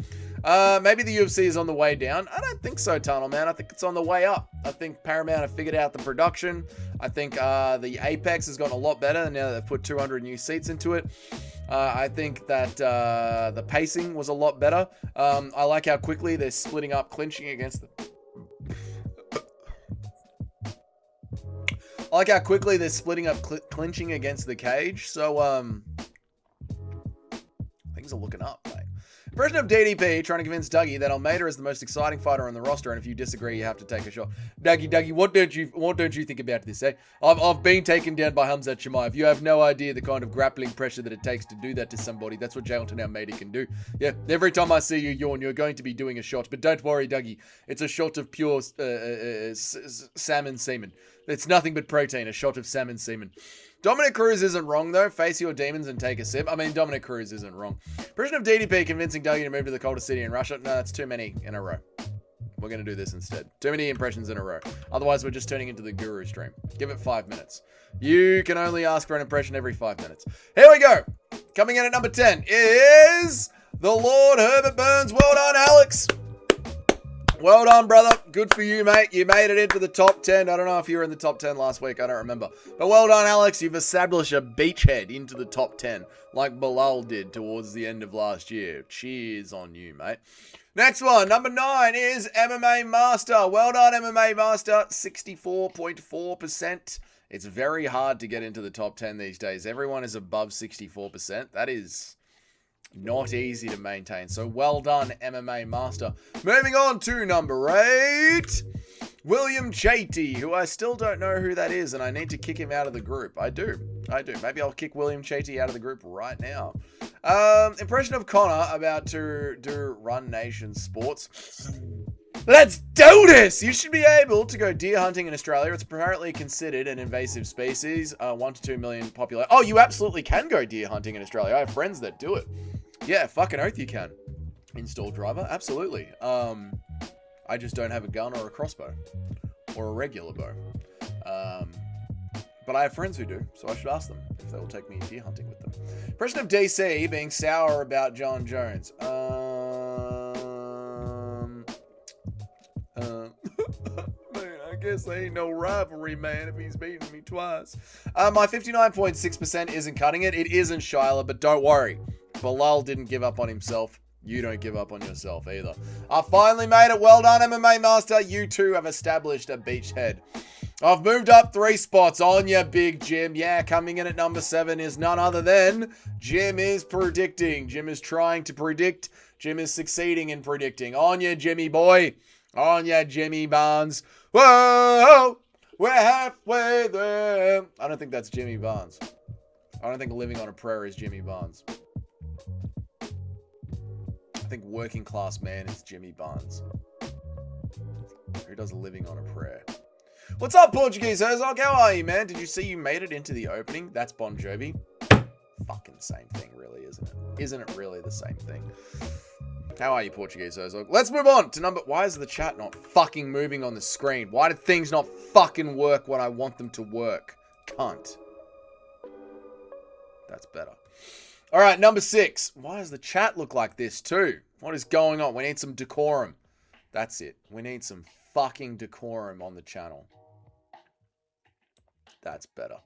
Maybe the UFC is on the way down. I don't think so, Tunnel Man. I think it's on the way up. I think Paramount have figured out the production. I think the Apex has gotten a lot better now that they've put 200 new seats into it. I think that the pacing was a lot better. I like how quickly they're splitting up clinching against the... I like how quickly they're splitting up clinching against the cage. So, things are looking up, mate. Version of DDP trying to convince Dougie that Almeida is the most exciting fighter on the roster, and if you disagree, you have to take a shot. Dougie, what don't you think about this, eh? I've been taken down by Hamzat Chimaev. You have no idea the kind of grappling pressure that it takes to do that to somebody. That's what Jailton Almeida can do. Yeah, every time I see you yawn, you're going to be doing a shot. But don't worry, Dougie. It's a shot of pure salmon semen. It's nothing but protein, a shot of salmon semen. Dominic Cruz isn't wrong, though. Face your demons and take a sip. I mean, Dominic Cruz isn't wrong. Version of DDP convincing Dougie to move to the coldest city in Russia. No, that's too many in a row. We're going to do this instead. Too many impressions in a row. Otherwise, we're just turning into the guru stream. Give it 5 minutes. You can only ask for an impression every 5 minutes. Here we go. Coming in at number 10 is the Lord Herbert Burns. Well done, Alex. Well done, brother. Good for you, mate. You made it into the top 10. I don't know if you were in the top 10 last week. I don't remember. But well done, Alex. You've established a beachhead into the top 10 like Bilal did towards the end of last year. Cheers on you, mate. Next one, number 9 is MMA Master. Well done, MMA Master. 64.4%. It's very hard to get into the top 10 these days. Everyone is above 64%. That is not easy to maintain. So well done, MMA Master. Moving on to number 8. William Chatey, who I still don't know who that is, and I need to kick him out of the group. I do. Maybe I'll kick William Chatey out of the group right now. Impression of Connor about to do Run Nation Sports. Let's do this! You should be able to go deer hunting in Australia. It's apparently considered an invasive species. 1 to 2 million population. Oh, you absolutely can go deer hunting in Australia. I have friends that do it. Yeah, fucking oath you can. Install driver, absolutely. I just don't have a gun or a crossbow. or a regular bow. But I have friends who do, so I should ask them if they will take me deer hunting with them. Impression of DC being sour about John Jones. Man, I guess there ain't no rivalry, man, if he's beaten me twice. My 59.6% isn't cutting it. It isn't, Shyla, but don't worry. Bilal didn't give up on himself. You don't give up on yourself either. I finally made it. Well done, MMA Master. You too have established a beachhead. I've moved up 3 spots on your big Jim. Yeah, coming in at number 7 is none other than Jim is predicting. Jim is trying to predict. Jim is succeeding in predicting. On ya, Jimmy boy. On ya, Jimmy Barnes. Whoa, we're halfway there. I don't think that's Jimmy Barnes. I don't think living on a prayer is Jimmy Barnes. I think working class man is Jimmy Barnes. Who does living on a prayer? What's up, Portuguese Herzog? How are you, man? Did you see you made it into the opening? That's Bon Jovi. Fucking same thing, really, isn't it? Isn't it really the same thing? How are you, Portuguese Herzog? Let's move on to number... Why is the chat not fucking moving on the screen? Why do things not fucking work when I want them to work? Cunt. That's better. All right, number 6. Why does the chat look like this too? What is going on? We need some decorum. That's it. We need some fucking decorum on the channel. That's better.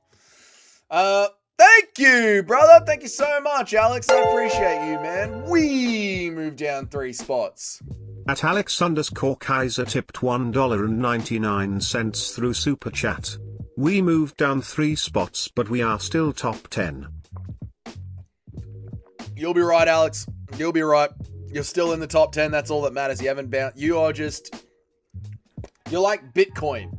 Thank you, brother. Thank you so much, Alex. I appreciate you, man. We moved down 3 spots. At Alex_Kaiser tipped $1.99 through Super Chat. We moved down 3 spots, but we are still top 10. You'll be right, Alex. You'll be right. You're still in the top 10. That's all that matters. You haven't bounced. You are just... You're like Bitcoin.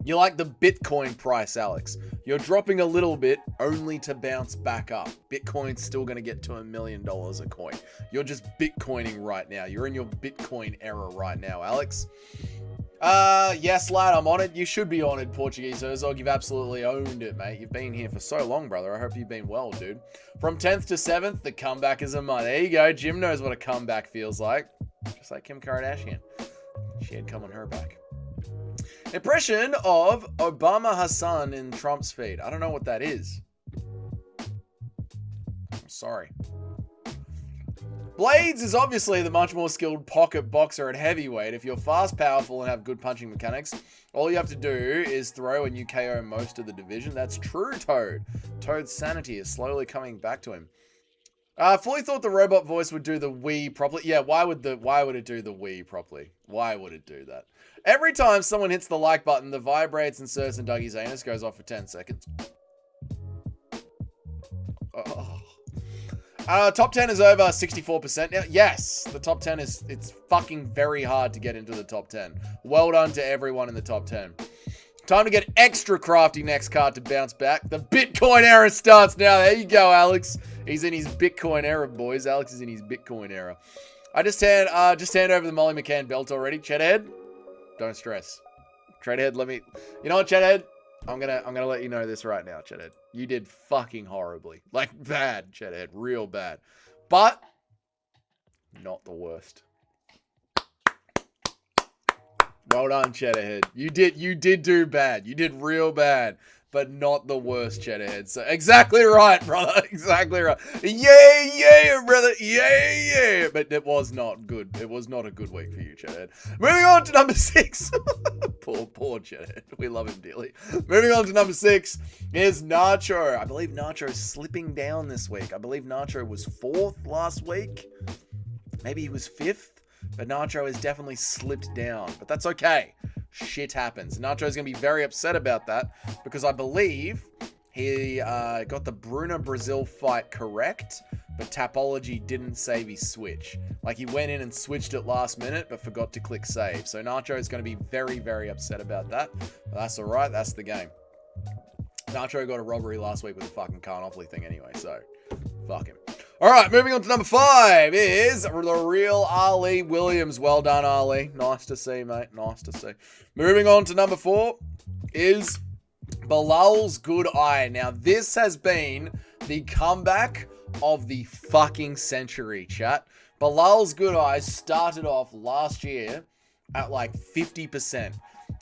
You're like the Bitcoin price, Alex. You're dropping a little bit only to bounce back up. Bitcoin's still going to get to $1 million a coin. You're just Bitcoining right now. You're in your Bitcoin era right now, Alex. Yes, lad, I'm on it. You should be on it, Portuguese Herzog. You've absolutely owned it, mate. You've been here for so long, brother. I hope you've been well, dude. From 10th to 7th, the comeback is a month. There you go. Jim knows what a comeback feels like. Just like Kim Kardashian. She had come on her back. Impression of Obama Hassan in Trump's feed. I don't know what that is. I'm sorry. Blades is obviously the much more skilled pocket boxer at heavyweight. If you're fast, powerful, and have good punching mechanics, all you have to do is throw and you KO most of the division. That's true, Toad. Toad's sanity is slowly coming back to him. Fully thought the robot voice would do the wee properly. Yeah, why would it do the wee properly? Why would it do that? Every time someone hits the like button, the vibrates, inserts, and Dougie's anus goes off for 10 seconds. Oh. Top 10 is over 64% now. Yes, the top 10 is... It's fucking very hard to get into the top 10. Well done to everyone in the top 10. Time to get extra crafty next card to bounce back. The Bitcoin era starts now. There you go, Alex. He's in his Bitcoin era, boys. Alex is in his Bitcoin era. I just hand over the Molly McCann belt already. Cheddhead, don't stress. Cheddhead, let me... You know what, Cheddhead? I'm gonna let you know this right now, Cheddhead. You did fucking horribly. Like, bad, Cheddhead. Real bad. But, not the worst. Well done, Cheddarhead. You did do bad. You did real bad, but not the worst, Cheddarhead. So exactly right, brother. Exactly right. Yeah, brother. Yeah. But it was not good. It was not a good week for you, Cheddarhead. Moving on to number 6. poor Cheddarhead. We love him dearly. Moving on to number 6 is Nacho. I believe Nacho is slipping down this week. I believe Nacho was 4th last week. Maybe he was 5th. But Nacho has definitely slipped down. But that's okay. Shit happens. Nacho's going to be very upset about that. Because I believe he got the Bruno Brazil fight correct. But Tapology didn't save his switch. Like, he went in and switched it last minute. But forgot to click save. So Nacho is going to be very, very upset about that. But that's alright. That's the game. Nacho got a robbery last week with a fucking Carnopoly thing anyway. So, fuck him. Alright, moving on to number 5 is the real Ali Williams. Well done, Ali. Nice to see, mate. Nice to see. Moving on to number 4 is Bilal's Good Eye. Now, this has been the comeback of the fucking century, chat. Bilal's Good Eye started off last year at like 50%.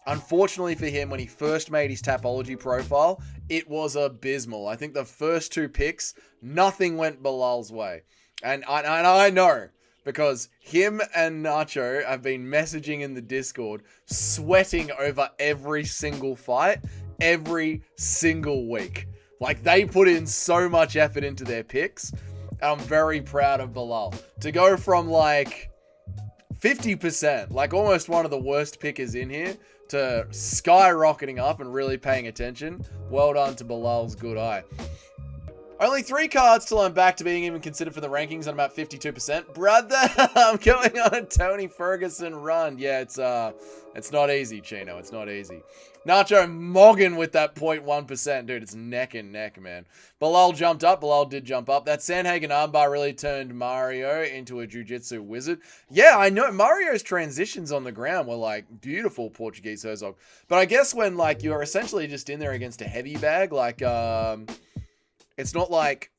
Unfortunately for him, when he first made his Tapology profile, it was abysmal. I think the first 2 picks, nothing went Bilal's way. And I know, because him and Nacho have been messaging in the Discord, sweating over every single fight, every single week. Like, they put in so much effort into their picks. I'm very proud of Bilal. To go from, like, 50%, like almost one of the worst pickers in here, to skyrocketing up and really paying attention. Well done to Bilal's good eye. Only 3 cards till I'm back to being even considered for the rankings, and I'm at 52%. Brother, I'm going on a Tony Ferguson run. Yeah, it's not easy, Chino. It's not easy. Nacho mogging with that 0.1%. Dude, it's neck and neck, man. Bilal jumped up. Bilal did jump up. That Sandhagen armbar really turned Mario into a jiu-jitsu wizard. Yeah, I know. Mario's transitions on the ground were, like, beautiful, Portuguese Herzog. But I guess when, like, you're essentially just in there against a heavy bag, like, it's not like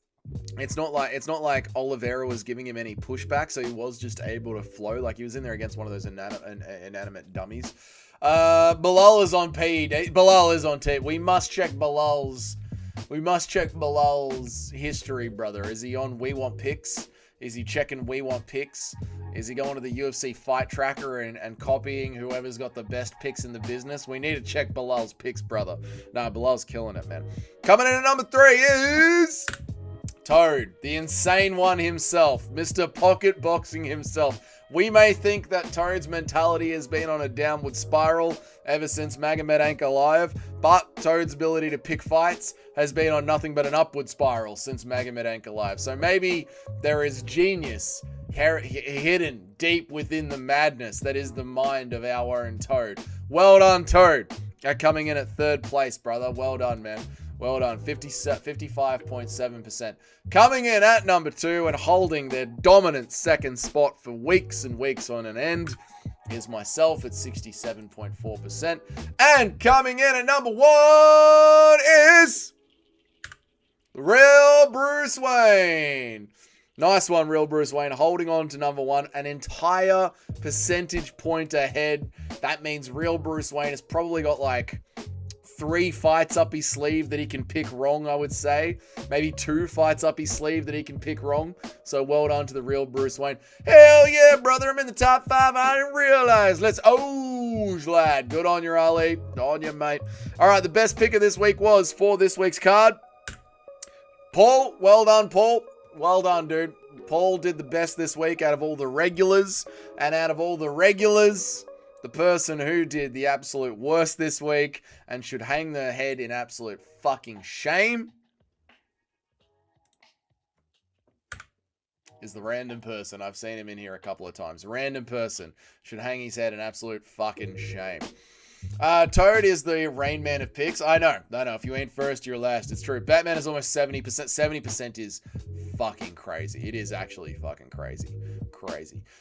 Oliveira was giving him any pushback, so he was just able to flow. Like, he was in there against one of those inanimate dummies. Bilal is on P. Bilal is on T. We must check Bilal's history, brother. Is he on We Want Picks? Is he checking We Want Picks? Is he going to the UFC fight tracker and copying whoever's got the best picks in the business? We need to check Bilal's picks, brother. Nah, Bilal's killing it, man. Coming in at number 3 is Toad, the insane one himself, Mr. Pocket Boxing himself. We may think that Toad's mentality has been on a downward spiral ever since Magomed Ankalaev, but Toad's ability to pick fights has been on nothing but an upward spiral since Magomed Ankalaev. So maybe there is genius hidden deep within the madness that is the mind of our own Toad. Well done, Toad. Coming in at 3rd place, brother. Well done, man. Well done. 55.7%. Coming in at number 2 and holding their dominant 2nd spot for weeks and weeks on an end is myself at 67.4%. And coming in at number 1 is the real Bruce Wayne. Nice one, real Bruce Wayne, holding on to number 1, an entire percentage point ahead. That means real Bruce Wayne has probably got like 3 fights up his sleeve that he can pick wrong, I would say. Maybe 2 fights up his sleeve that he can pick wrong. So well done to the real Bruce Wayne. Hell yeah, brother, I'm in the top 5. I didn't realize. Lad. Good on you, Ali. On you, mate. All right, the best pick of this week was for this week's card. Paul, well done, Paul. Well done, dude. Paul did the best this week out of all the regulars. And out of all the regulars, the person who did the absolute worst this week and should hang their head in absolute fucking shame is the random person. I've seen him in here a couple of times. Random person should hang his head in absolute fucking shame. Toad is the Rain Man of picks. I know. If you ain't first, you're last. It's true. Batman is almost 70%. 70% is fucking crazy. It is actually fucking crazy.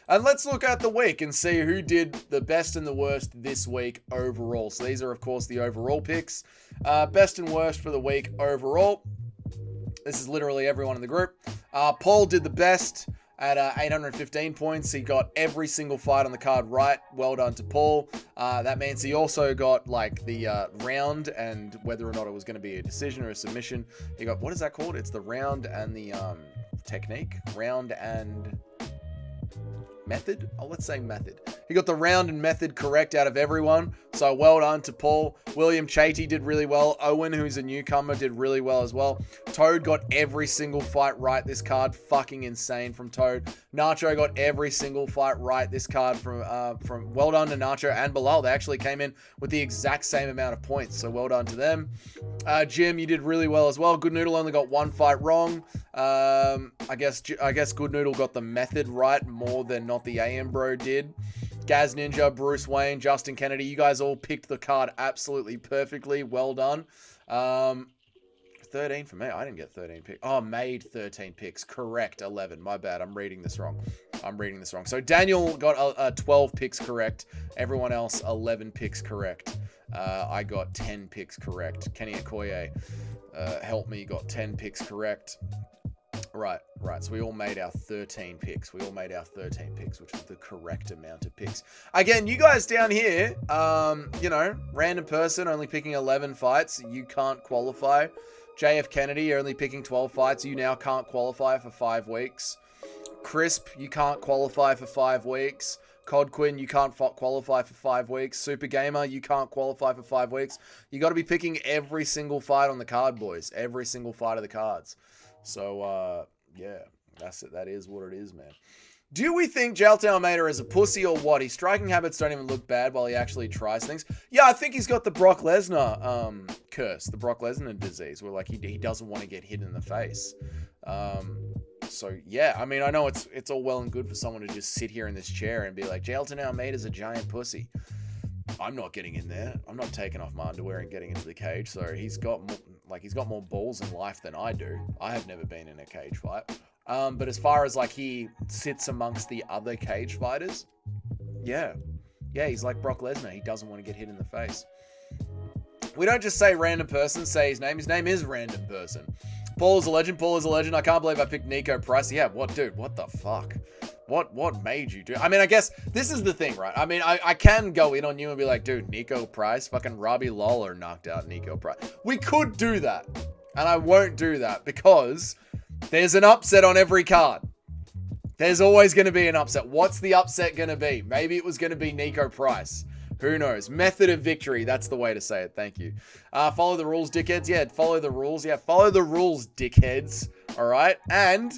And let's look at the week and see who did the best and the worst this week overall. So these are, of course, the overall picks. Best and worst for the week overall. This is literally everyone in the group. Paul did the best at 815 points. He got every single fight on the card right. Well done to Paul. That means he also got like the round and whether or not it was going to be a decision or a submission. He got, what is that called? It's the round and the technique. Round and method? Oh, let's say method. He got the round and method correct out of everyone. So well done to Paul. William Chatey did really well. Owen, who's a newcomer, did really well as well. Toad got every single fight right this card. Fucking insane from Toad. Nacho got every single fight right this card from well done to Nacho and Bilal. They actually came in with the exact same amount of points. So well done to them. Jim, you did really well as well. Good Noodle only got 1 fight wrong. I guess Good Noodle got the method right more than not the AM Bro did. Gaz Ninja, Bruce Wayne, Justin Kennedy, you guys all picked the card absolutely perfectly. Well done. 13 for me. I didn't get 13 picks. Oh, made 13 picks. Correct. 11. My bad. I'm reading this wrong. So Daniel got 12 picks correct. Everyone else, 11 picks correct. I got 10 picks correct. Kenny Okoye, help me, got 10 picks correct. Right. So we all made our 13 picks. Which is the correct amount of picks. Again, you guys down here, random person only picking 11 fights. You can't qualify. JF Kennedy, you're only picking 12 fights. You now can't qualify for 5 weeks. Crisp, you can't qualify for 5 weeks. Codquin, you can't qualify for 5 weeks. Super Gamer, you can't qualify for 5 weeks. You got to be picking every single fight on the card, boys. Every single fight of the cards. So, yeah, that's it. That is what it is, man. Do we think Jailton Almeida is a pussy or what? His striking habits don't even look bad while he actually tries things. Yeah, I think he's got the Brock Lesnar curse, the Brock Lesnar disease, where like he doesn't want to get hit in the face. So yeah, I mean, I know it's all well and good for someone to just sit here in this chair and be like, Jailton Almeida's a giant pussy. I'm not getting in there. I'm not taking off my underwear and getting into the cage. So he's got more balls in life than I do. I have never been in a cage fight. But as far as like he sits amongst the other cage fighters, yeah, he's like Brock Lesnar. He doesn't want to get hit in the face. We don't just say random person, say his name. His name is random person. Paul is a legend. I can't believe I picked Nico Price. Yeah, what, dude? What the fuck? What made you do? I mean, I guess this is the thing, right? I mean, I can go in on you and be like, dude, Nico Price, fucking Robbie Lawler knocked out Nico Price. We could do that. And I won't do that because there's an upset on every card. There's always going to be an upset. What's the upset going to be? Maybe it was going to be Nico Price. Who knows? Method of victory. That's the way to say it. Thank you. Follow the rules, dickheads. Yeah, follow the rules. Yeah, follow the rules, dickheads. All right? And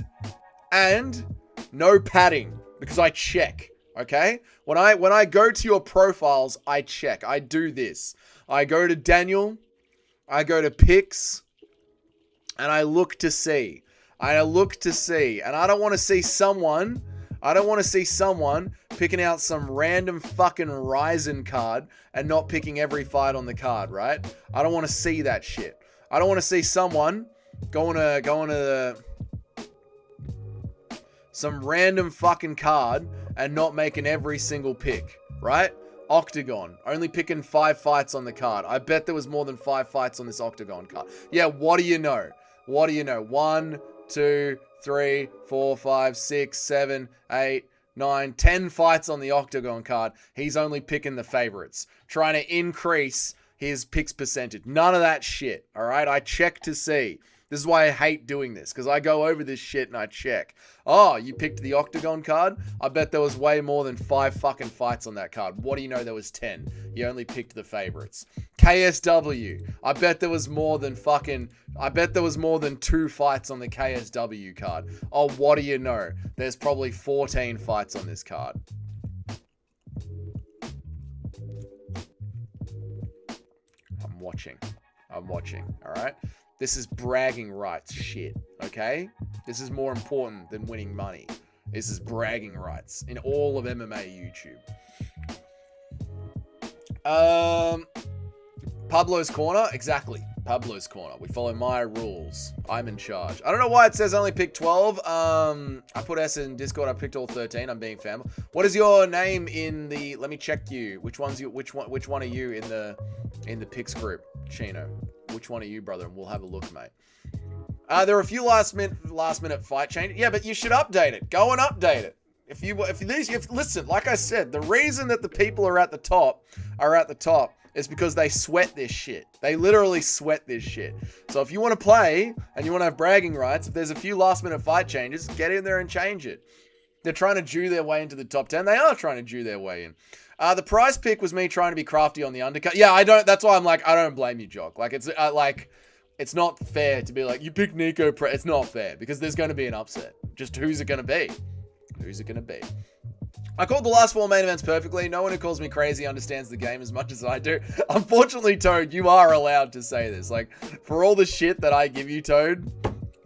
no padding because I check. Okay? When I go to your profiles, I check. I do this. I go to Daniel. I go to picks. And I look to see. And I don't want to see someone picking out some random fucking Ryzen card and not picking every fight on the card, right? I don't want to see that shit. I don't want to see someone going to some random fucking card and not making every single pick, right? Octagon, only picking 5 fights on the card. I bet there was more than 5 fights on this Octagon card. Yeah, what do you know? 1, 2, 3, 4, 5, 6, 7, 8, 9, 10 fights on the Octagon card. He's only picking the favorites, trying to increase his picks percentage. None of that shit, all right? I check to see. This is why I hate doing this, because I go over this shit and I check. Oh, you picked the Octagon card? I bet there was way more than 5 fucking fights on that card. What do you know? There was 10. You only picked the favorites. KSW. I bet there was more than 2 fights on the KSW card. Oh, what do you know? There's probably 14 fights on this card. I'm watching, all right? This is bragging rights shit, okay? This is more important than winning money. This is bragging rights in all of MMA YouTube. Pablo's Corner? Exactly. Pablo's Corner. We follow my rules. I'm in charge. I don't know why it says only pick 12. I put S in Discord. I picked all 13. I'm being family. What is your name in the... Let me check you. Which one are you in the picks group? Chino. Which one are you, brother? And we'll have a look, mate. There are a few last minute fight changes. Yeah, but you should update it. Go and update it. Listen, like I said, the reason that the people are at the top is because they sweat this shit. They literally sweat this shit. So if you want to play and you want to have bragging rights, if there's a few last minute fight changes, get in there and change it. They're trying to Jew their way into the top 10. They are trying to Jew their way in. The price pick was me trying to be crafty on the undercut. Yeah, that's why I'm like, I don't blame you, Jock. Like, it's not fair to be like, you picked Nico Price. It's not fair because there's going to be an upset. Just who's it going to be? I called the last 4 main events perfectly. No one who calls me crazy understands the game as much as I do. Unfortunately, Toad, you are allowed to say this. Like, for all the shit that I give you, Toad,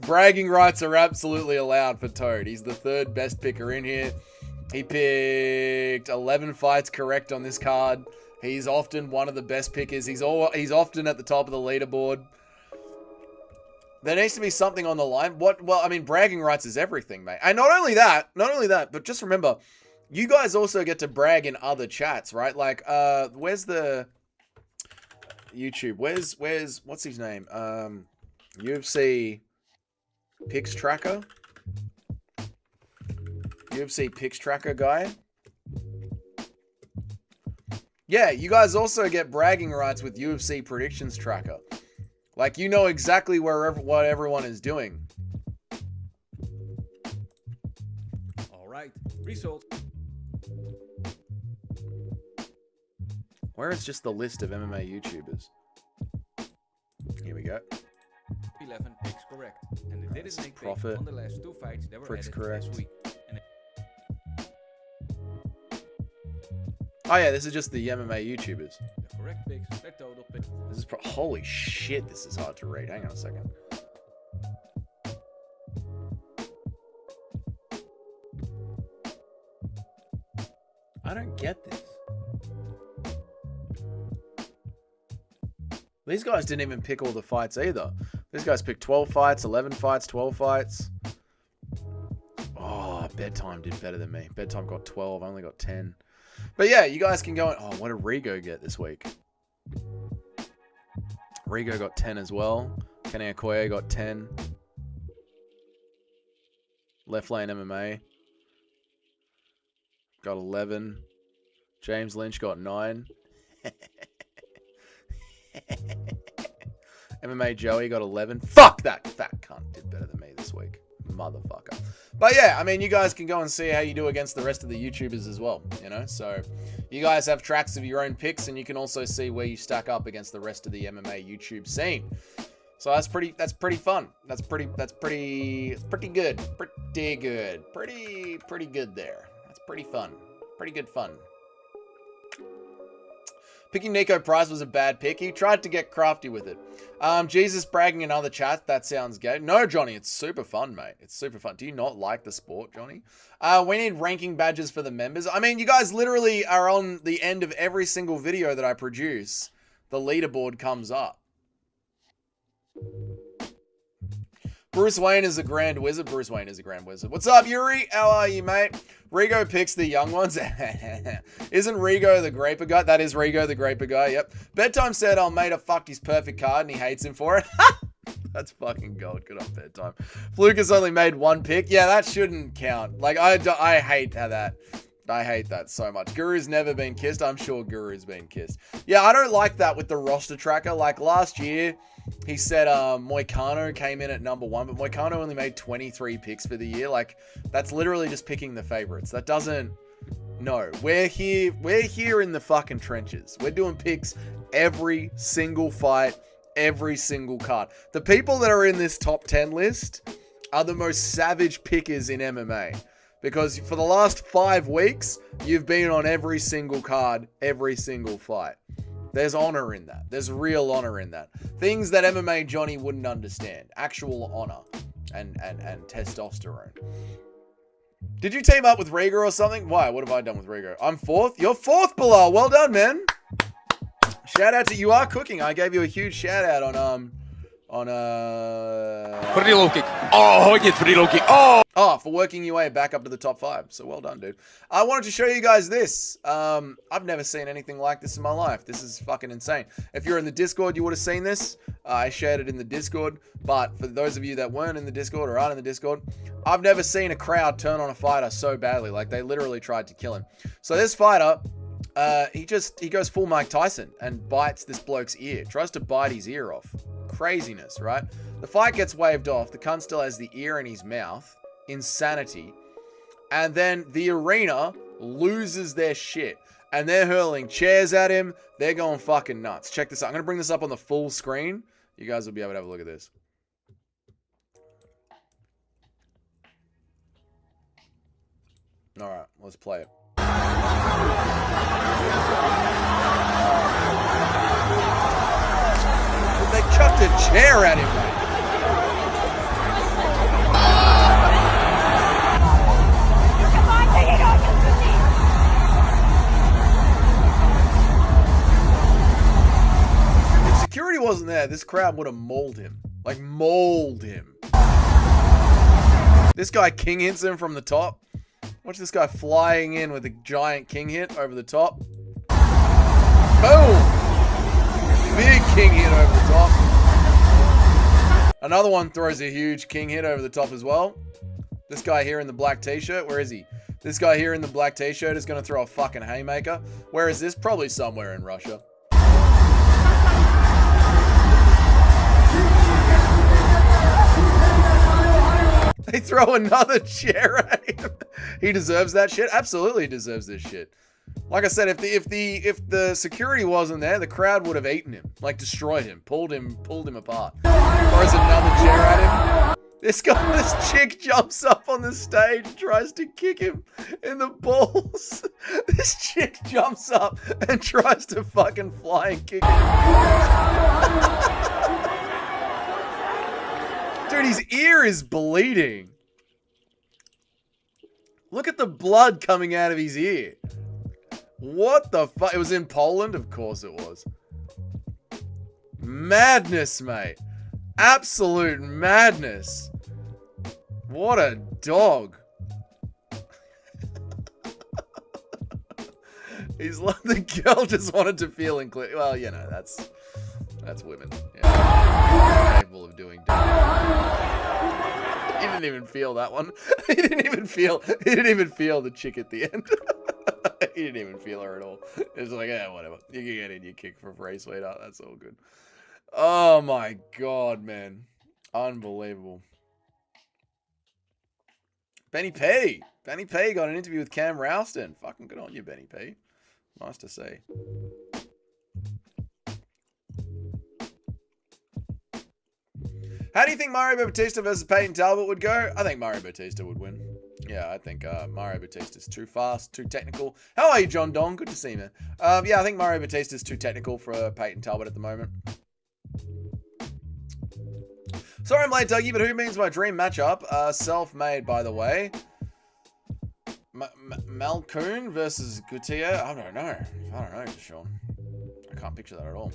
bragging rights are absolutely allowed for Toad. He's the 3rd best picker in here. He picked 11 fights correct on this card. He's often one of the best pickers. He's often at the top of the leaderboard. There needs to be something on the line. Well, I mean, bragging rights is everything, mate. And not only that, but just remember, you guys also get to brag in other chats, right? Like, where's the YouTube? Where's what's his name? UFC Picks tracker. UFC picks tracker guy. Yeah, you guys also get bragging rights with UFC predictions tracker. Like, you know exactly what everyone is doing. All right, result. Where is just the list of MMA YouTubers? Here we go. 11 picks correct. And they didn't make profit. on the last 2 fights that were Pricks added correct. this week. And Oh yeah, this is just the MMA YouTubers. the correct picks, their total picks. This is holy shit, this is hard to read. Hang on a second. I don't get this. These guys didn't even pick all the fights either. These guys picked 12 fights, 11 fights, 12 fights. Oh, Bedtime did better than me. Bedtime got 12, I only got 10. But yeah, you guys can go... Oh, what did Rigo get this week? Rigo got 10 as well. Kenny Okoye got 10. Left Lane MMA got 11. James Lynch got 9. MMA Joey got 11. Fuck that fat cunt did better than me this week. Motherfucker. But yeah, I mean, you guys can go and see how you do against the rest of the YouTubers as well, you know? So you guys have tracks of your own picks, and you can also see where you stack up against the rest of the MMA YouTube scene. So that's pretty fun. That's pretty good. Pretty good there. That's pretty fun. Pretty good fun. Picking Nico Price was a bad pick. He tried to get crafty with it. Jesus bragging in other chats. That sounds gay. No, Johnny, it's super fun, mate. It's super fun. Do you not like the sport, Johnny? We need ranking badges for the members. I mean, you guys literally are on the end of every single video that I produce. The leaderboard comes up. Bruce Wayne is a grand wizard. Bruce Wayne is a grand wizard. What's up, Yuri? How are you, mate? Rigo picks the young ones. Isn't Rigo the Graper guy? That is Rigo the Graper guy, yep. Bedtime said, oh, mate, I fucked his perfect card and he hates him for it. That's fucking gold. Good on Bedtime. Lucas only made 1 pick. Yeah, that shouldn't count. Like, I hate how that... I hate that so much. Guru's never been kissed. I'm sure Guru's been kissed. Yeah, I don't like that with the roster tracker. Like last year, he said Moicano came in at number 1, but Moicano only made 23 picks for the year. Like, that's literally just picking the favorites. That doesn't... No, we're here in the fucking trenches. We're doing picks every single fight, every single card. The people that are in this top 10 list are the most savage pickers in MMA. Because for the last 5 weeks, you've been on every single card, every single fight. There's honor in that. There's real honor in that. Things that MMA Johnny wouldn't understand. Actual honor and testosterone. Did you team up with Rieger or something? Why? What have I done with Rieger? I'm 4th. You're 4th, Bilal. Well done, man. Shout out to You Are Cooking. I gave you a huge shout out on Pretty low kick. Oh, he gets pretty low kick. Oh, for working your way back up to the top 5. So well done, dude. I wanted to show you guys this. I've never seen anything like this in my life. This is fucking insane. If you're in the Discord, you would have seen this. I shared it in the Discord. But for those of you that weren't in the Discord or aren't in the Discord, I've never seen a crowd turn on a fighter so badly. Like, they literally tried to kill him. So this fighter, he goes full Mike Tyson and bites this bloke's ear. Tries to bite his ear off. Craziness, right? The fight gets waved off. The cunt still has the ear in his mouth. Insanity. And then the arena loses their shit. And they're hurling chairs at him. They're going fucking nuts. Check this out. I'm going to bring this up on the full screen. You guys will be able to have a look at this. Alright, let's play it. They chucked a chair at him, mate. If security wasn't there, this crowd would have mauled him. Like, mauled him. This guy king hits him from the top. Watch this guy flying in with a giant king hit over the top. Boom! Big king hit over the top. Another one throws a huge king hit over the top as well. This guy here in the black t-shirt, where is he? This guy here in the black t-shirt is going to throw a fucking haymaker. Where is this? Probably somewhere in Russia. They throw another chair at him. He deserves that shit. Absolutely deserves this shit. Like I said, if the security wasn't there, the crowd would have eaten him, like destroyed him, pulled him apart. Throws another chair at him. This chick jumps up on the stage, tries to kick him in the balls. This chick jumps up and tries to fucking fly and kick him. Dude, his ear is bleeding. Look at the blood coming out of his ear. What the fuck? It was in Poland? Of course it was. Madness, mate. Absolute madness. What a dog. He's like, the girl just wanted to feel included. Well, you know, that's women. Yeah. Capable of doing damage. He didn't even feel that one. He didn't even feel the chick at the end. He didn't even feel her at all. It was like, yeah, whatever. You can get in your kick for free, sweetheart. That's all good. Oh my god, man. Unbelievable. Benny P. Benny P got an interview with Cam Rouston. Fucking good on you, Benny P. Nice to see. How do you think Mario Bautista versus Peyton Talbot would go? I think Mario Bautista would win. Yeah, I think Mario Bautista's too fast, too technical. How are you, John Dong? Good to see you, man. Yeah, I think Mario Bautista's too technical for Peyton Talbot at the moment. Sorry I'm late, Dougie, but who means my dream matchup? Self-made, by the way. Malkoon versus Gutierrez? I don't know, Sean. I can't picture that at all.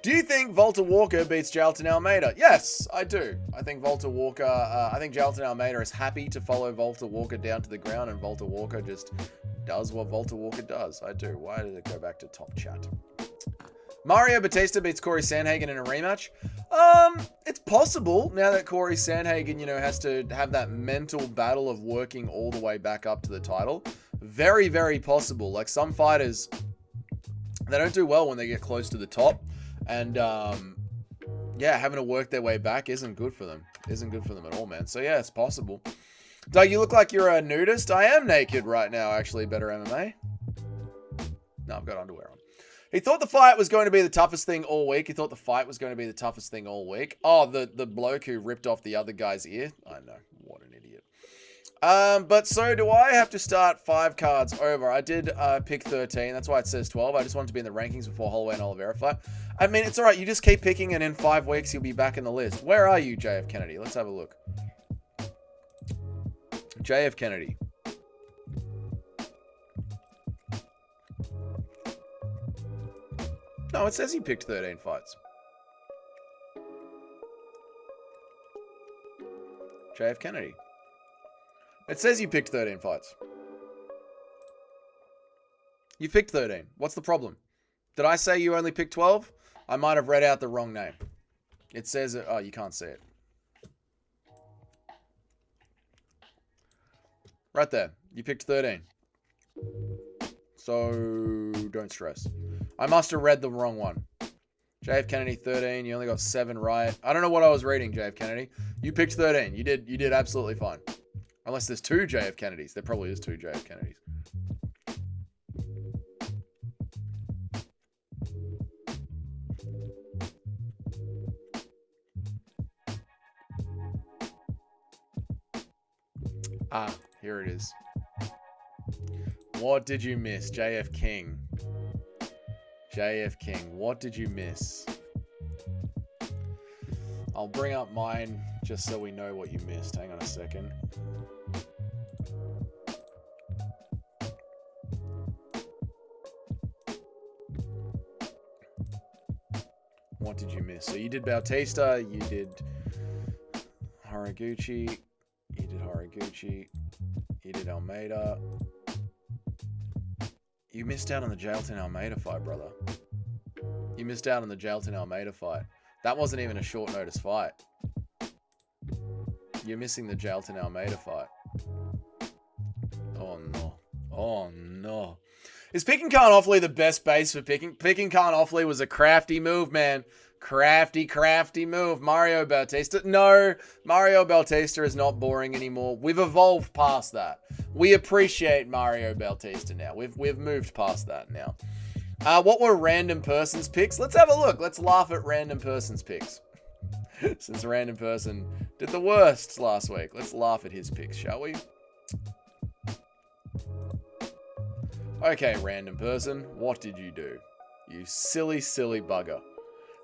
Do you think Volta Walker beats Jailton Almeida? Yes, I do. I think Volta Walker, I think Jailton Almeida is happy to follow Volta Walker down to the ground, and Volta Walker just does what Volta Walker does. I do. Why did it go back to top chat? Mario Bautista beats Corey Sandhagen in a rematch. It's possible now that Corey Sandhagen, you know, has to have that mental battle of working all the way back up to the title. Very, very possible. Like some fighters, they don't do well when they get close to the top. And, yeah, having to work their way back isn't good for them. Isn't good for them at all, man. So, yeah, it's possible. Doug, you look like you're a nudist. I am naked right now, actually. Better MMA. No, I've got underwear on. He thought the fight was going to be the toughest thing all week. He thought the fight was going to be the toughest thing all week. Oh, the bloke who ripped off the other guy's ear. I know. What an idiot. But so do I have to start 5 cards over. I did pick 13. That's why it says 12. I just wanted to be in the rankings before Holloway and Oliveira fight. I mean, it's all right. You just keep picking, and in 5 weeks, you'll be back in the list. Where are you, JF Kennedy? Let's have a look. JF Kennedy. No, it says he picked 13 fights. JF Kennedy. It says you picked 13 fights. You picked 13. What's the problem? Did I say you only picked 12? I might have read out the wrong name. It says... Oh, you can't see it. Right there. You picked 13. So, don't stress. I must have read the wrong one. JF Kennedy, 13. You only got 7 right. I don't know what I was reading, JF Kennedy. You picked 13. You did absolutely fine. Unless there's 2 JF Kennedys. There probably is 2 JF Kennedys. Ah, here it is. What did you miss? JF King. JF King. What did you miss? I'll bring up mine just so we know what you missed. Hang on a second. What did you miss? So you did Bautista, you did Haraguchi, you did Almeida. You missed out on the Jailton Almeida fight, brother. You missed out on the Jailton Almeida fight. That wasn't even a short notice fight. You're missing the Jailton Almeida fight. Oh no. Oh no. Is picking Khan Offley the best base for picking? Picking Khan Offley was a crafty move, man. Crafty move. Mario Bautista. No, Mario Bautista is not boring anymore. We've evolved past that. We appreciate Mario Bautista now. We've moved past that now. What were random person's picks? Let's have a look. Let's laugh at random person's picks. Since random person did the worst last week, let's laugh at his picks, shall we? Okay, random person, what did you do? You silly, silly bugger.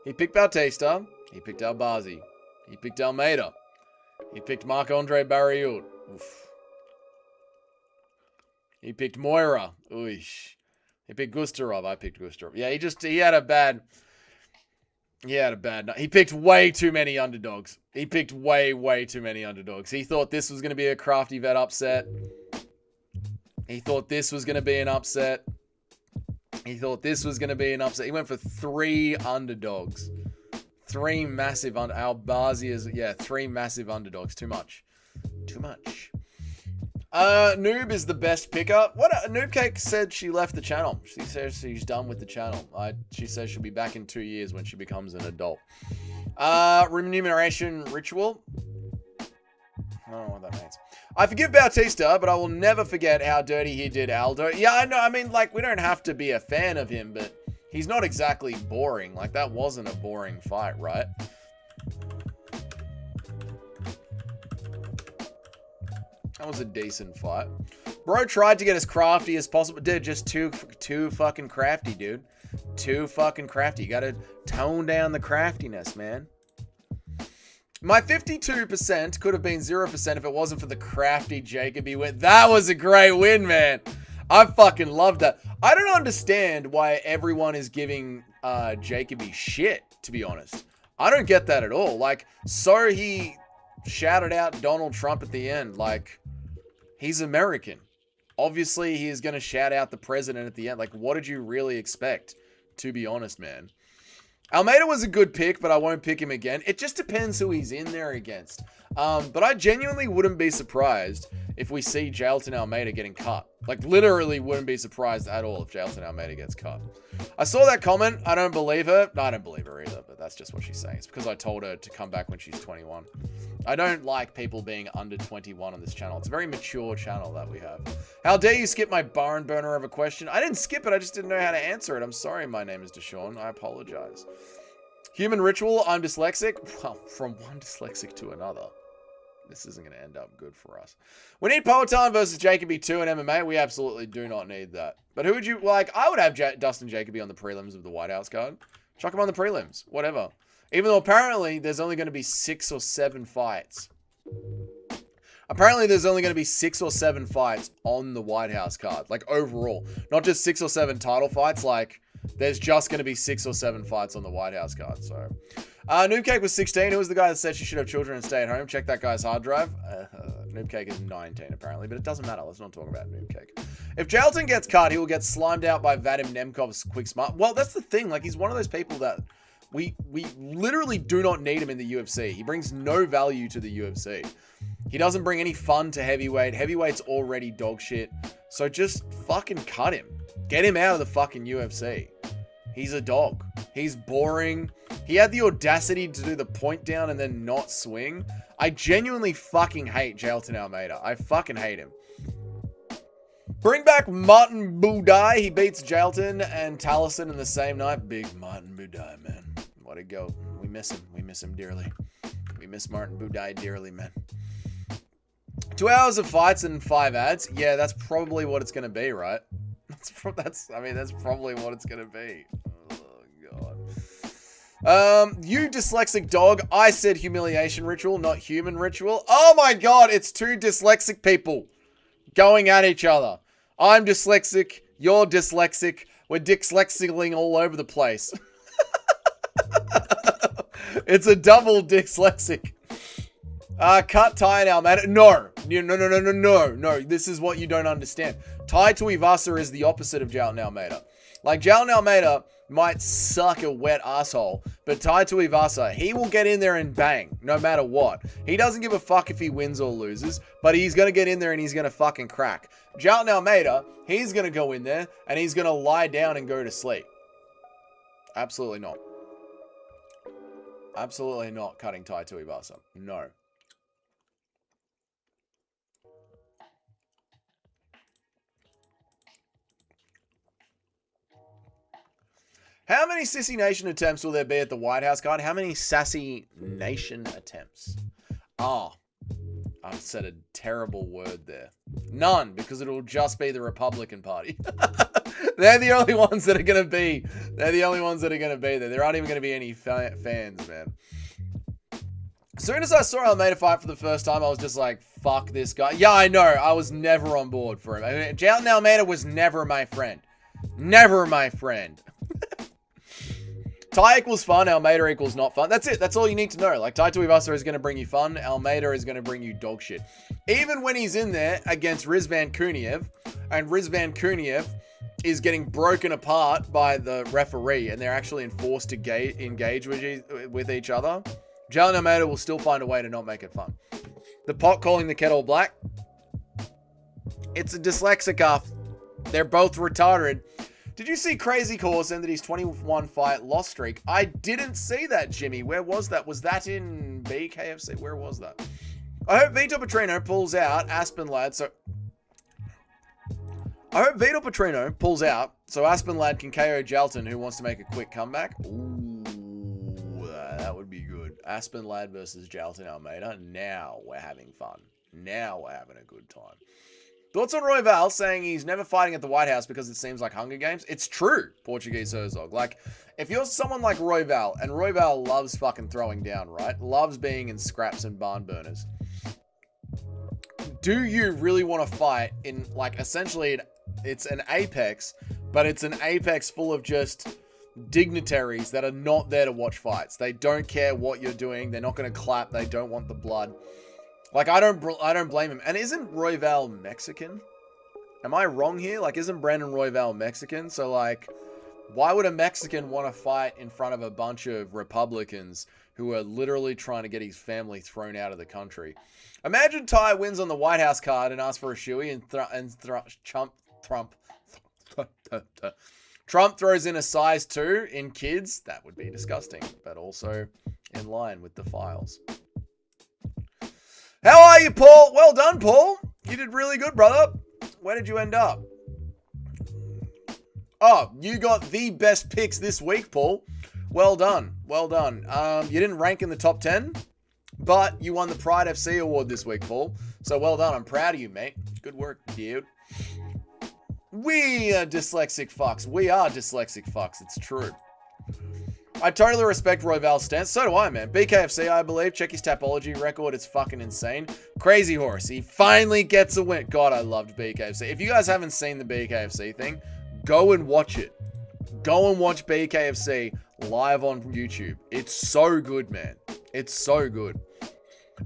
He picked Bautista. He picked Albazi. He picked Almeida. He picked Marc-Andre Barriault. Oof. He picked Moira. Oosh. He picked Gustarov. I picked Gustarov. Yeah, he had a bad night. He picked way too many underdogs. He picked way too many underdogs. He thought this was going to be a crafty vet upset. He thought this was going to be an upset. He thought this was going to be an upset. He went for 3 underdogs. 3 massive Albazi is, yeah, 3 massive underdogs. Too much. Too much. Noob is the best picker. What? Noob Cake said she left the channel. She says she's done with the channel. She says she'll be back in 2 years when she becomes an adult. Remuneration ritual. I don't know what that means. I forgive Bautista, but I will never forget how dirty he did Aldo. Yeah, I know. I mean, like, we don't have to be a fan of him, but he's not exactly boring. Like, that wasn't a boring fight, right? That was a decent fight. Bro tried to get as crafty as possible. Dude, just too fucking crafty, dude. Too fucking crafty. You gotta tone down the craftiness, man. My 52% could have been 0% if it wasn't for the crafty Jacoby win. That was a great win, man. I fucking loved that. I don't understand why everyone is giving Jacoby shit, to be honest. I don't get that at all. Like, so he shouted out Donald Trump at the end. Like, he's American. Obviously, he is going to shout out the president at the end. Like, what did you really expect, to be honest, man? Almeida was a good pick, but I won't pick him again. It just depends who he's in there against. But I genuinely wouldn't be surprised if we see Jailton Almeida getting cut. Like, literally wouldn't be surprised at all if Jailton Almeida gets cut. I saw that comment. I don't believe her. No, I don't believe her either, but that's just what she's saying. It's because I told her to come back when she's 21. I don't like people being under 21 on this channel. It's a very mature channel that we have. How dare you skip my barn burner of a question? I didn't skip it. I just didn't know how to answer it. I'm sorry. My name is Deshaun. I apologize. Human ritual. I'm dyslexic. Well, from one dyslexic to another. This isn't going to end up good for us. We need Poetan versus Jacoby 2 in MMA. We absolutely do not need that. But who would you like? I would have Dustin Jacoby on the prelims of the White House card. Chuck him on the prelims. Whatever. Even though apparently there's only going to be 6 or 7 fights. Apparently there's only going to be 6 or 7 fights on the White House card. Like overall. Not just 6 or 7 title fights. Like there's just going to be 6 or 7 fights on the White House card. So, Noobcake was 16. Who was the guy that said she should have children and stay at home? Check that guy's hard drive. Noobcake is 19 apparently, but it doesn't matter. Let's not talk about Noobcake. If Jailton gets cut, he will get slimed out by Vadim Nemkov's quick smart. Well, that's the thing. Like he's one of those people that we literally do not need him in the UFC. He brings no value to the UFC. He doesn't bring any fun to heavyweight. Heavyweight's already dog shit. So just fucking cut him. Get him out of the fucking UFC. He's a dog. He's boring. He had the audacity to do the point down and then not swing. I genuinely fucking hate Jailton Almeida. I fucking hate him. Bring back Martin Budai. He beats Jailton and Taliesin in the same night. Big Martin Budai, man. Let it go. We miss him. We miss him dearly. We miss Martin Budai dearly, man. 2 hours of fights and 5 ads. Yeah, that's probably what it's going to be, right? That's probably what it's going to be. Oh, God. You dyslexic dog. I said humiliation ritual, not human ritual. Oh, my God. It's 2 dyslexic people going at each other. I'm dyslexic. You're dyslexic. We're dyslexicing all over the place. It's a double dyslexic. Cut Ty and Almeida. No. This is what you don't understand. Tai Tuivasa is the opposite of Jailton Almeida. Like, Jailton Almeida might suck a wet asshole, but Tai Tuivasa, he will get in there and bang, no matter what. He doesn't give a fuck if he wins or loses, but he's going to get in there and he's going to fucking crack. Jailton Almeida, he's going to go in there and he's going to lie down and go to sleep. Absolutely not. Absolutely not cutting Tai Tuivasa. No. How many Sissy Nation attempts will there be at the White House card? How many Sassy Nation attempts? Oh, I've said a terrible word there. None, because it'll just be the Republican Party. They're the only ones that are going to be. They're the only ones that are going to be there. There aren't even going to be any fans, man. As soon as I saw Almeida fight for the first time, I was just like, fuck this guy. Yeah, I know. I was never on board for him. I mean, Jailton Almeida was never my friend. Never my friend. Tai equals fun, Almeida equals not fun. That's it. That's all you need to know. Like, Tai Tuivasa is going to bring you fun. Almeida is going to bring you dog shit. Even when he's in there against Rizvan Kuniev, and Rizvan Kuniev is getting broken apart by the referee, and they're actually enforced to engage with each other, Jailton Almeida will still find a way to not make it fun. The pot calling the kettle black. It's a dyslexic off. They're both retarded. Did you see Crazy Horse ended his 21 fight loss streak? I didn't see that, Jimmy. Where was that? Was that in BKFC? Where was that? I hope Vitor Petrino pulls out Aspen Lad so Aspen Lad can KO Jailton, who wants to make a quick comeback. Ooh, that would be good. Aspen Lad versus Jailton Almeida. Now we're having fun. Now we're having a good time. Thoughts on Royval saying he's never fighting at the White House because it seems like Hunger Games? It's true, Portuguese Herzog. Like, if you're someone like Royval, and Royval loves fucking throwing down, right? Loves being in scraps and barn burners. Do you really want to fight in, like, essentially, it's an apex, but it's an apex full of just dignitaries that are not there to watch fights. They don't care what you're doing. They're not going to clap. They don't want the blood. Like, I don't blame him. And isn't Royval Mexican? Am I wrong here? Like, isn't Brandon Royval Mexican? So, like, why would a Mexican want to fight in front of a bunch of Republicans who are literally trying to get his family thrown out of the country? Imagine Ty wins on the White House card and asks for a shoey, and Trump throws in a size 2 in kids. That would be disgusting, but also in line with the files. How are you, Paul? Well done, Paul. You did really good, brother. Where did you end up? Oh, you got the best picks this week, Paul. Well done. Well done. You didn't rank in the top 10, but you won the Pride FC award this week, Paul. So well done. I'm proud of you, mate. Good work, dude. We are dyslexic fucks. We are dyslexic fucks. It's true. I totally respect Royval's stance. So do I, man. BKFC, I believe. Check his Tapology record. It's fucking insane. Crazy Horse. He finally gets a win. God, I loved BKFC. If you guys haven't seen the BKFC thing, go and watch it. Go and watch BKFC live on YouTube. It's so good, man. It's so good.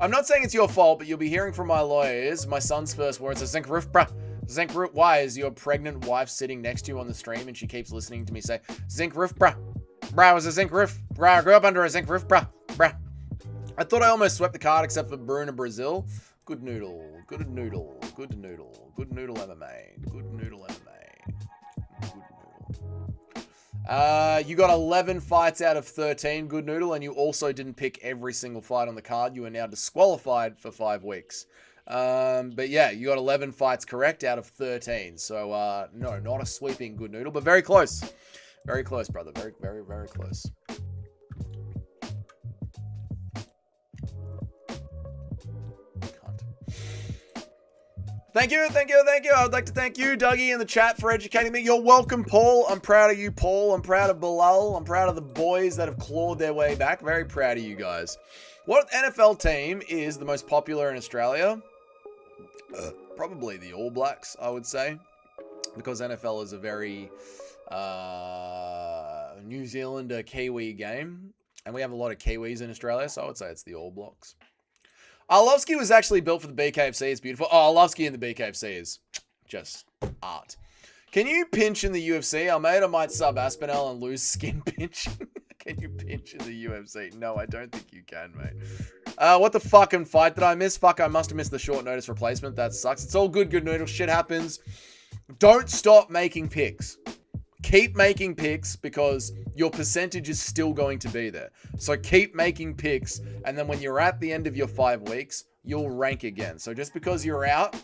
I'm not saying it's your fault, but you'll be hearing from my lawyers. My son's first words are, Zinkroof, bruh. Zinkroof, why is your pregnant wife sitting next to you on the stream and she keeps listening to me say, Zinkroof, bruh. Bruh, it was a zinc roof. Bruh, I grew up under a zinc roof. Bruh. I thought I almost swept the card except for Bruna Brazil. Good noodle. Good noodle. Good noodle. Good noodle MMA. Good noodle MMA. Good noodle. You got 11 fights out of 13, Good Noodle, and you also didn't pick every single fight on the card. You are now disqualified for 5 weeks. But yeah, you got 11 fights correct out of 13. So, no, not a sweeping Good Noodle, but very close. Very close, brother. Very, very, very close. Thank you, thank you, thank you. I would like to thank you, Dougie, in the chat for educating me. You're welcome, Paul. I'm proud of you, Paul. I'm proud of Bilal. I'm proud of the boys that have clawed their way back. Very proud of you guys. What NFL team is the most popular in Australia? Probably the All Blacks, I would say. Because NFL is a very New Zealander Kiwi game. And we have a lot of Kiwis in Australia, so I would say it's the All Blacks. Arlovsky was actually built for the BKFC. It's beautiful. Oh, Arlovsky in the BKFC is just art. Can you pinch in the UFC? I made I might sub Aspinall and lose skin pinching. Can you pinch in the UFC? No, I don't think you can, mate. What the fucking fight did I miss? Fuck, I must have missed the short notice replacement. That sucks. It's all good noodle. Shit happens. Don't stop making picks. Keep making picks because your percentage is still going to be there. So keep making picks, and then when you're at the end of your 5 weeks, you'll rank again. So just because you're out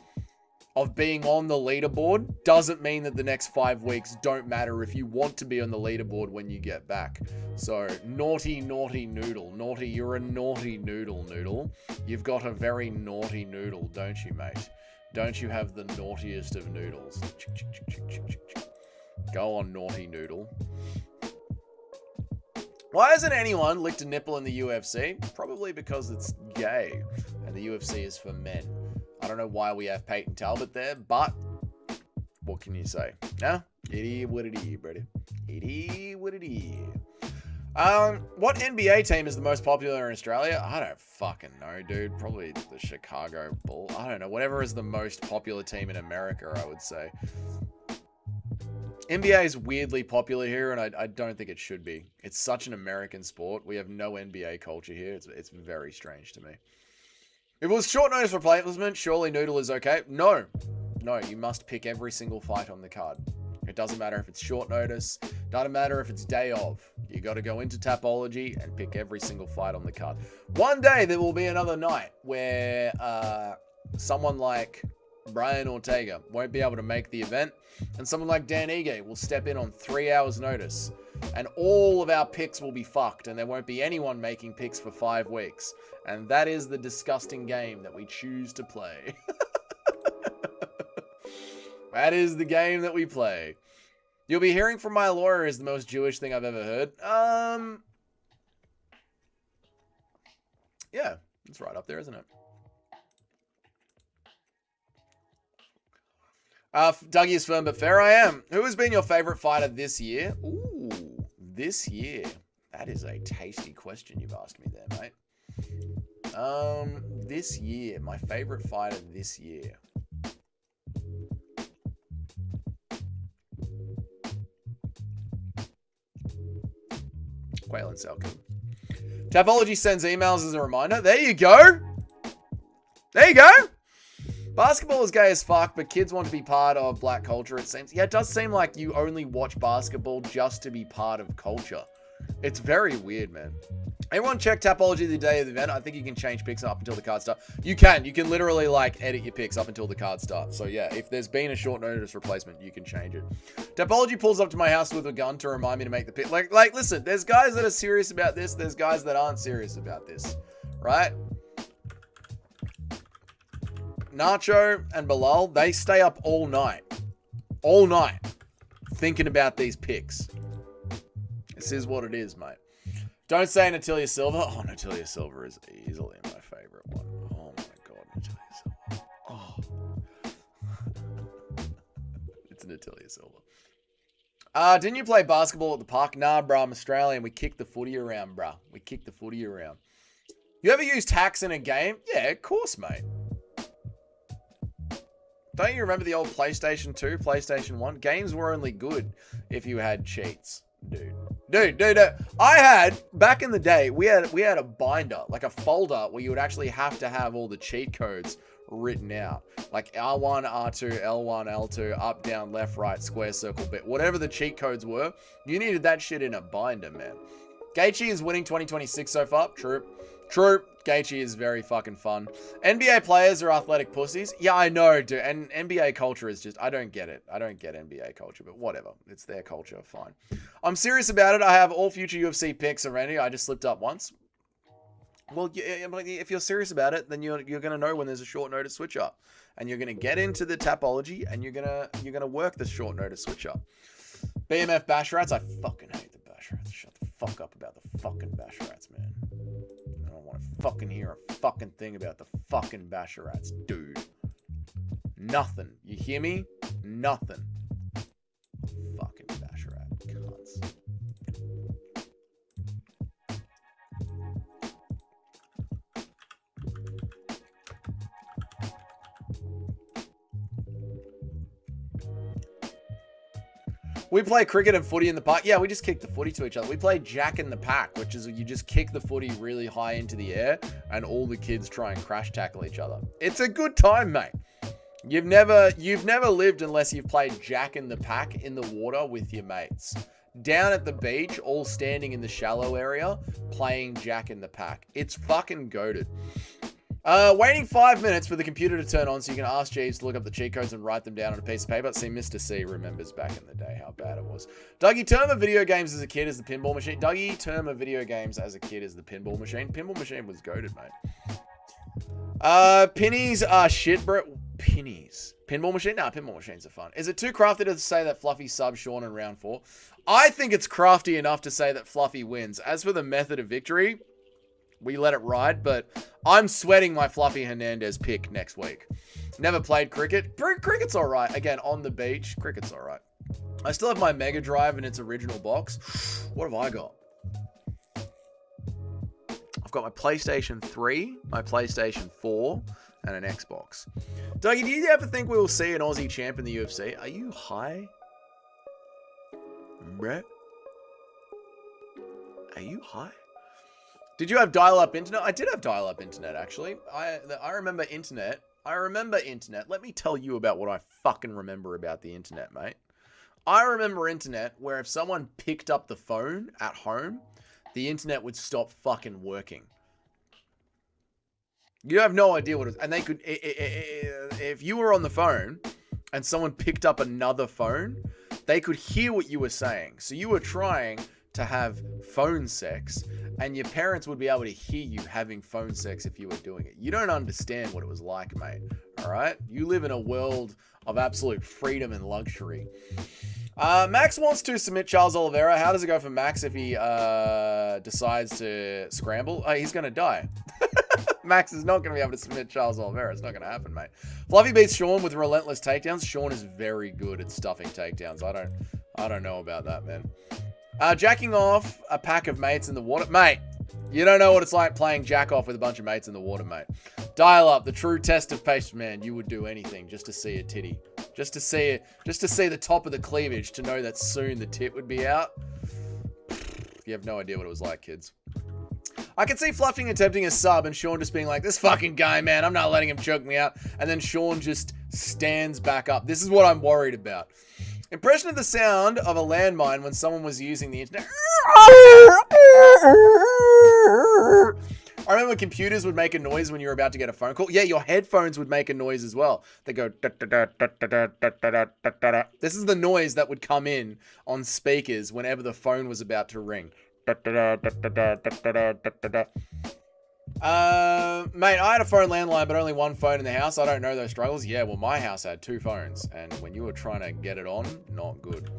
of being on the leaderboard doesn't mean that the next 5 weeks don't matter if you want to be on the leaderboard when you get back. So naughty noodle. Naughty, you're a naughty noodle. You've got a very naughty noodle, don't you, mate? Don't you have the naughtiest of noodles? Go on, naughty noodle. Why hasn't anyone licked a nipple in the UFC? Probably because it's gay and the UFC is for men. I don't know why we have Peyton Talbot there, but what can you say? No? It is what it is, brother. It is what it is. What NBA team is the most popular in Australia? I don't fucking know, dude. Probably the Chicago Bulls. I don't know. Whatever is the most popular team in America, I would say. NBA is weirdly popular here, and I don't think it should be. It's such an American sport. We have no NBA culture here. It's very strange to me. If it was short notice replacement, surely Noodle is okay. No, you must pick every single fight on the card. It doesn't matter if it's short notice. Doesn't matter if it's day of. You got to go into Tapology and pick every single fight on the card. One day there will be another night where someone like Brian Ortega won't be able to make the event, and someone like Dan Ige will step in on 3 hours notice, and all of our picks will be fucked, and there won't be anyone making picks for 5 weeks. And that is the disgusting game that we choose to play. That is the game that we play. You'll be hearing from my lawyer is the most Jewish thing I've ever heard. Yeah, it's right up there, isn't it? Dougie is firm but fair. I am. Who has been your favorite fighter this year? Ooh, this year. That is a tasty question you've asked me there, mate. This year, my favorite fighter this year. Quaylen Salkin. Tapology sends emails as a reminder. There you go. There you go. Basketball is gay as fuck, but kids want to be part of black culture, it seems. Yeah, it does seem like you only watch basketball just to be part of culture. It's very weird, man. Everyone check Tapology the day of the event. I think you can change picks up until the cards start. You can litterally like edit your picks up until the cards start. So yeah, if there's been a short notice replacement, you can change it. Tapology pulls up to my house with a gun to remind me to make the pick. Like listen, there's guys that are serious about this. There's guys that aren't serious about this, right? Nacho and Bilal, they stay up all night, thinking about these picks. This is what it is, mate. Don't say Natalia Silva. Oh, Natalia Silva is easily my favorite one. Oh my god, Natalia Silva. Oh. It's Natalia Silva. Didn't you play basketball at the park? Nah, bro, I'm Australian. We kick the footy around, bro. We kick the footy around. You ever used hacks in a game? Yeah, of course, mate. Don't you remember the old PlayStation 2, PlayStation 1? Games were only good if you had cheats. Dude. I had, back in the day, we had a binder, like a folder where you would actually have to have all the cheat codes written out. Like R1, R2, L1, L2, up, down, left, right, square, circle, bit. Whatever the cheat codes were, you needed that shit in a binder, man. Gaethje is winning 2026 so far. True. Gaethje is very fucking fun. NBA players are athletic pussies. Yeah, I know, dude. And NBA culture is just, I don't get it. I don't get NBA culture, but whatever. It's their culture. Fine. I'm serious about it. I have all future UFC picks already. I just slipped up once. Well, if you're serious about it, then you're going to know when there's a short notice switch up. And you're going to get into the Tapology and you're going to work the short notice switch up. BMF Bash Rats. I fucking hate the Bash Rats. Shut the fuck up about the fucking Bash Rats, man. I don't want to fucking hear a fucking thing about the fucking Basher Rats, dude. Nothing. You hear me? Nothing. Fucking Basher Rat cunts. We play cricket and footy in the park. Yeah, we just kick the footy to each other. We play Jack in the Pack, which is you just kick the footy really high into the air and all the kids try and crash tackle each other. It's a good time, mate. You've never lived unless you've played Jack in the Pack in the water with your mates. Down at the beach, all standing in the shallow area, playing Jack in the Pack. It's fucking goated. Waiting 5 minutes for the computer to turn on so you can ask Jeeves to look up the cheat codes and write them down on a piece of paper. See, Mr. C remembers back in the day how bad it was. Dougie, term of video games as a kid is the pinball machine. Dougie, term of video games as a kid is the pinball machine. Pinball machine was goated, mate. Pennies are shit, bro. Pennies. Pinball machine? Nah, pinball machines are fun. Is it too crafty to say that Fluffy subs Sean in round 4? I think it's crafty enough to say that Fluffy wins. As for the method of victory, we let it ride, but I'm sweating my Fluffy Hernandez pick next week. Never played cricket. Cricket's all right. Again, on the beach, cricket's all right. I still have my Mega Drive in its original box. What have I got? I've got my PlayStation 3, my PlayStation 4, and an Xbox. Dougie, do you ever think we will see an Aussie champ in the UFC? Are you high? Brett? Are you high? Did you have dial-up internet? I did have dial-up internet, actually. I remember internet. Let me tell you about what I fucking remember about the internet, mate. I remember internet where if someone picked up the phone at home, the internet would stop fucking working. You have no idea what it was. And they could... If you were on the phone and someone picked up another phone, they could hear what you were saying. So you were trying to have phone sex, and your parents would be able to hear you having phone sex if you were doing it. You don't understand what it was like, mate. All right? You live in a world of absolute freedom and luxury. Max wants to submit Charles Oliveira. How does it go for Max if he decides to scramble? He's going to die. Max is not going to be able to submit Charles Oliveira. It's not going to happen, mate. Fluffy beats Sean with relentless takedowns. Sean is very good at stuffing takedowns. I don't know about that, man. Jacking off a pack of mates in the water. Mate, you don't know what it's like playing jack off with a bunch of mates in the water, mate. Dial up, the true test of patience, man. You would do anything just to see a titty. Just to see it. Just to see the top of the cleavage to know that soon the tit would be out. You have no idea what it was like, kids. I can see Fluffing attempting a sub and Sean just being like, this fucking guy, man, I'm not letting him choke me out. And then Sean just stands back up. This is what I'm worried about. Impression of the sound of a landmine when someone was using the internet. I remember when computers would make a noise when you were about to get a phone call. Yeah, your headphones would make a noise as well. They go da da da da da da da da da. This is the noise that would come in on speakers whenever the phone was about to ring. Da da da da da da da da da. Mate, I had a phone landline, but only one phone in the house. I don't know those struggles. Yeah, well, my house had 2 phones, and when you were trying to get it on, not good.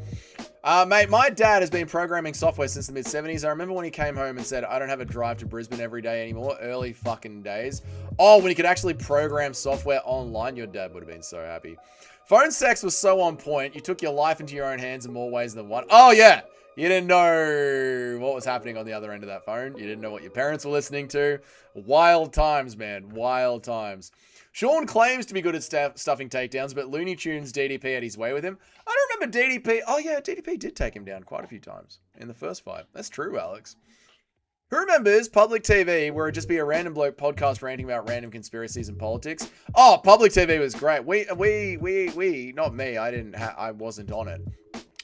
Mate, my dad has been programming software since the mid-70s. I remember when he came home and said, I don't have a drive to Brisbane every day anymore. Early fucking days. Oh, when he could actually program software online, your dad would have been so happy. Phone sex was so on point. You took your life into your own hands in more ways than one. Oh, yeah. You didn't know what was happening on the other end of that phone. You didn't know what your parents were listening to. Wild times, man. Wild times. Sean claims to be good at stuffing takedowns, but Looney Tunes DDP had his way with him. I don't remember DDP. Oh, yeah, DDP did take him down quite a few times in the first fight. That's true, Alex. Who remembers public TV where it'd just be a random bloke podcast ranting about random conspiracies and politics? Oh, public TV was great. We, not me. I wasn't on it.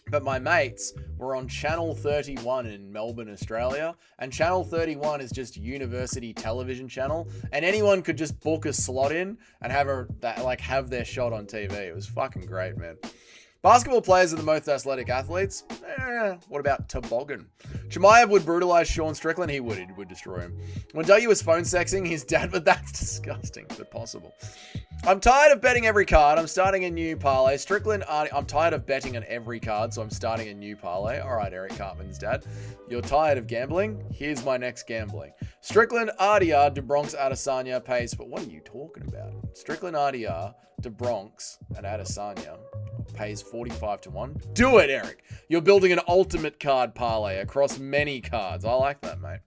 But my mates were on Channel 31 in Melbourne, Australia. And Channel 31 is just university television channel. And anyone could just book a slot in and have their shot on TV. It was fucking great, man. Basketball players are the most athletic athletes. What about Toboggan? Chimaev would brutalize Sean Strickland. He would destroy him. When Dougie was phone sexing his dad, but that's disgusting, but possible. I'm tired of betting every card. I'm starting a new parlay. Strickland, I'm tired of betting on every card, so I'm starting a new parlay. All right, Eric Cartman's dad. You're tired of gambling? Here's my next gambling. Strickland, RDR, De Bronx, Adesanya pays for... What are you talking about? Strickland, RDR, De Bronx, and Adesanya pays 45-1. Do it, Eric. You're building an ultimate card parlay across many cards. I like that, mate.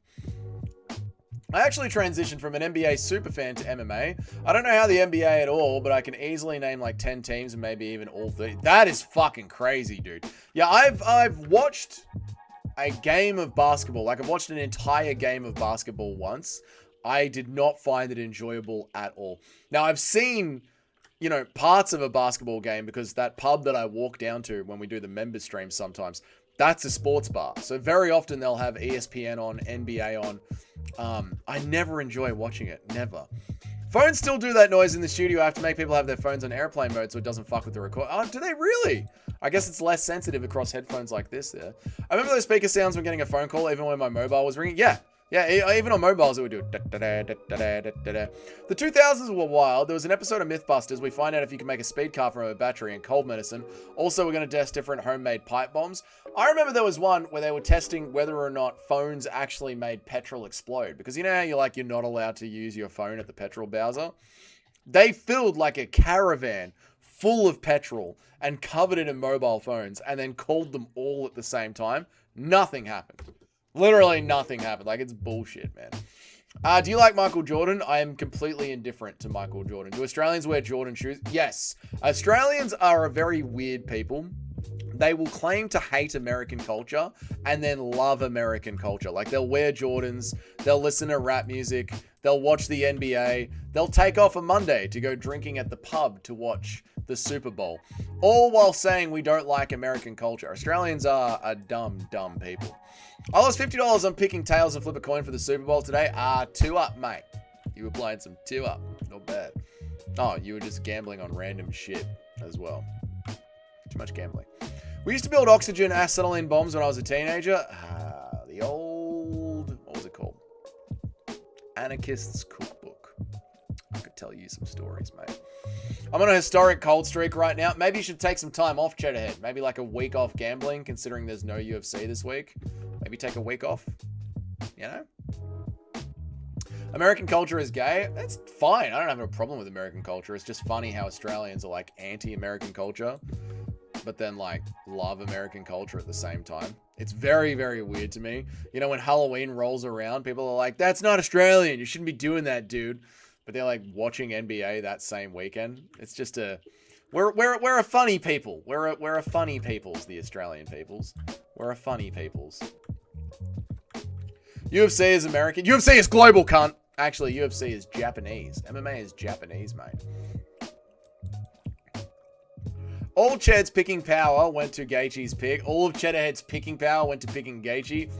I actually transitioned from an NBA superfan to MMA. I don't know how the NBA at all, but I can easily name like 10 teams and maybe even all 30. That is fucking crazy, dude. Yeah, I've watched a game of basketball. Like, I've watched an entire game of basketball once. I did not find it enjoyable at all. Now, I've seen, you know, parts of a basketball game because that pub that I walk down to when we do the member stream sometimes, that's a sports bar. So very often they'll have ESPN on, NBA on. I never enjoy watching it. Never. Phones still do that noise in the studio. I have to make people have their phones on airplane mode so it doesn't fuck with the record. Oh, do they really? I guess it's less sensitive across headphones like this there. I remember those speaker sounds when getting a phone call, even when my mobile was ringing. Yeah, even on mobiles it would do. The 2000s were wild. There was an episode of Mythbusters. We find out if you can make a speed car from a battery and cold medicine. Also, we're going to test different homemade pipe bombs. I remember there was one where they were testing whether or not phones actually made petrol explode. Because you know how you're not allowed to use your phone at the petrol bowser? They filled like a caravan full of petrol and covered it in mobile phones and then called them all at the same time. Nothing happened. Literally nothing happened. Like, it's bullshit, man. Do you like Michael Jordan? I am completely indifferent to Michael Jordan. Do Australians wear Jordan shoes? Yes. Australians are a very weird people. They will claim to hate American culture and then love American culture. Like, they'll wear Jordans, they'll listen to rap music, they'll watch the NBA, they'll take off a Monday to go drinking at the pub to watch the Super Bowl. All while saying we don't like American culture. Australians are a dumb people. I lost $50 on picking tails and flip a coin for the Super Bowl today. 2 up, mate. You were playing some 2 up. Not bad. Oh, you were just gambling on random shit as well. Too much gambling. We used to build oxygen acetylene bombs when I was a teenager. The old... What was it called? Anarchist's Cookbook. I could tell you some stories, mate. I'm on a historic cold streak right now. Maybe you should take some time off, Cheddarhead. Maybe like a week off gambling, considering there's no UFC this week. Maybe take a week off. You know? American culture is gay. That's fine. I don't have a problem with American culture. It's just funny how Australians are like anti-American culture, but then like love American culture at the same time. It's very, very weird to me. You know, when Halloween rolls around, people are like, that's not Australian. You shouldn't be doing that, dude. But they're like watching NBA that same weekend. It's just we're a funny people. We're a funny peoples, the Australian peoples. We're a funny peoples. UFC is American. UFC is global, cunt. Actually, UFC is Japanese. MMA is Japanese, mate. All Ched's picking power went to Gaethje's pick. All of Cheddarhead's picking power went to picking Gaethje.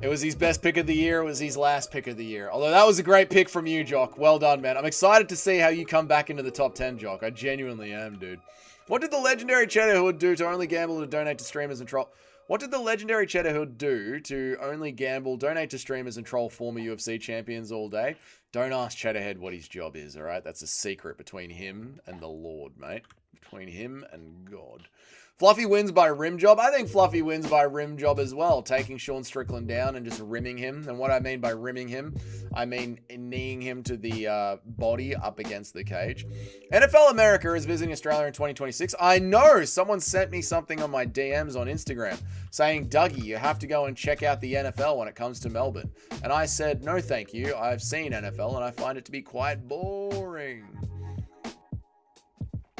It was his best pick of the year. It was his last pick of the year. Although that was a great pick from you, Jock. Well done, man. I'm excited to see how you come back into the top 10, Jock. I genuinely am, dude. What did the legendary Cheddar Hood do to only gamble to donate to streamers and troll? What did the legendary Cheddar Hood do to only gamble, donate to streamers, and troll former UFC champions all day? Don't ask Cheddarhead what his job is, all right? That's a secret between him and the Lord, mate. Between him and God. Fluffy wins by rim job. I think Fluffy wins by rim job as well, taking Sean Strickland down and just rimming him. And what I mean by rimming him, I mean kneeing him to the body up against the cage. NFL America is visiting Australia in 2026. I know someone sent me something on my DMs on Instagram saying, Dougie, you have to go and check out the NFL when it comes to Melbourne. And I said, no, thank you. I've seen NFL and I find it to be quite boring.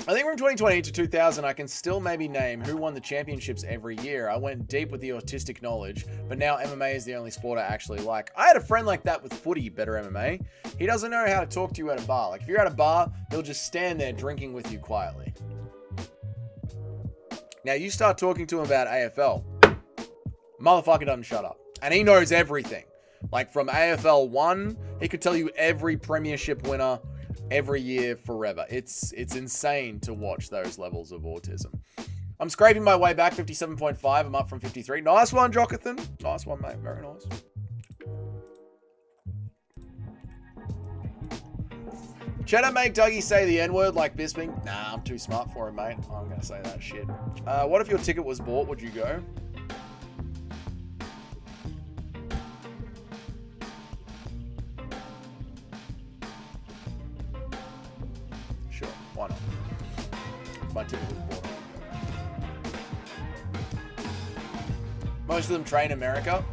I think from 2020 to 2000, I can still maybe name who won the championships every year. I went deep with the autistic knowledge, but now MMA is the only sport I actually like. I had a friend like that with footy, better MMA. He doesn't know how to talk to you at a bar. Like, if you're at a bar, he'll just stand there drinking with you quietly. Now, you start talking to him about AFL, motherfucker doesn't shut up. And he knows everything. Like, from AFL 1, he could tell you every premiership winner every year forever. It's insane to watch those levels of autism. I'm scraping my way back, 57.5. I'm up from 53. Nice one, Jockathan. Nice one, mate. Very nice. Cheddar make Dougie say the N-word like Bisping? Nah, I'm too smart for him, mate. I'm going to say that shit. What if your ticket was bought? Would you go? Sure, why not? My ticket was bought. Most of them train America.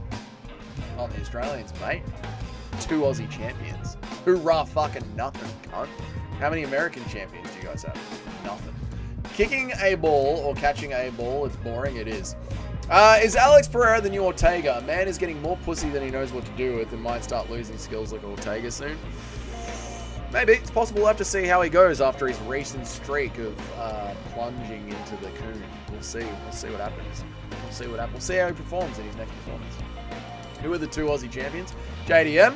Not the Australians, mate. 2 Aussie champions. Hoorah, fucking nothing, cunt. How many American champions do you guys have? Nothing. Kicking a ball or catching a ball, it's boring, it is. Is Alex Pereira the new Ortega? A man is getting more pussy than he knows what to do with and might start losing skills like Ortega soon. Maybe. It's possible. We'll have to see how he goes after his recent streak of plunging into the coon. We'll see. We'll see what happens. We'll see what happens. We'll see how he performs in his next performance. Who are the 2 Aussie champions? JDM.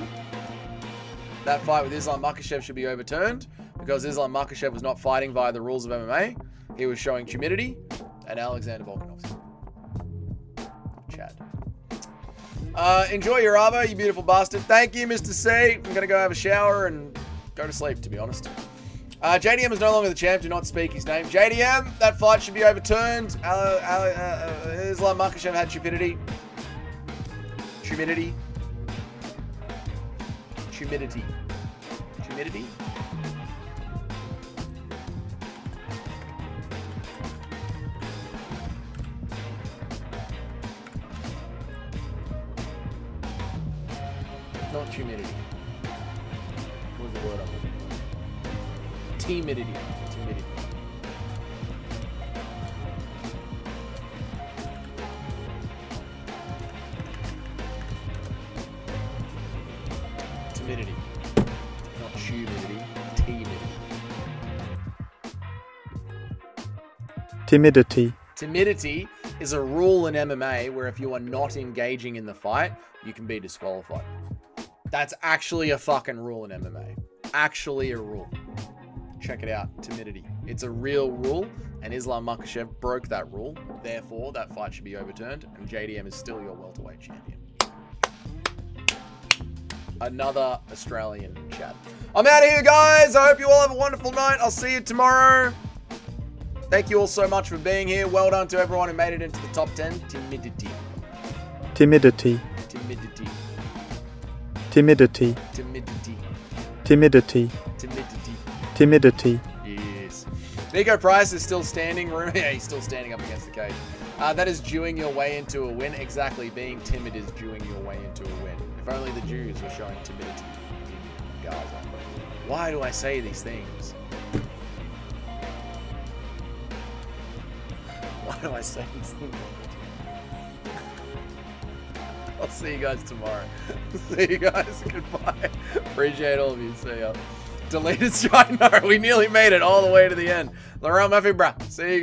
That fight with Islam Makhachev should be overturned because Islam Makhachev was not fighting via the rules of MMA. He was showing timidity. And Alexander Volkanovski. Chad. Enjoy your Ava, you beautiful bastard. Thank you, Mr. C. I'm going to go have a shower and go to sleep, to be honest. JDM is no longer the champ. Do not speak his name. JDM, that fight should be overturned. Islam Makhachev had stupidity. Humidity. Humidity. Humidity? Not humidity. What was the word I'm looking for? Timidity. Timidity. Timidity. Not humidity. Timidity. Timidity. Timidity is a rule in MMA where if you are not engaging in the fight, you can be disqualified. That's actually a fucking rule in MMA. Actually a rule. Check it out. Timidity. It's a real rule, and Islam Makhachev broke that rule. Therefore, that fight should be overturned, and JDM is still your welterweight champion. Another Australian chat. I'm out of here, guys. I hope you all have a wonderful night. I'll see you tomorrow. Thank you all so much for being here. Well done to everyone who made it into the top 10. Timidity. Timidity. Timidity. Timidity. Timidity. Timidity. Timidity. Timidity. Yes. Nico Price is still standing. Yeah, he's still standing up against the cage. That is Jewing your way into a win. Exactly. Being timid is Jewing your way into a win. If only the Jews were showing timidity in Gaza. Why do I say these things? Why do I say these things? I'll see you guys tomorrow. See you guys. Goodbye. Appreciate all of you. See ya. Deleted strike. No, we nearly made it all the way to the end. Laurent Murphy, bruh. See you guys.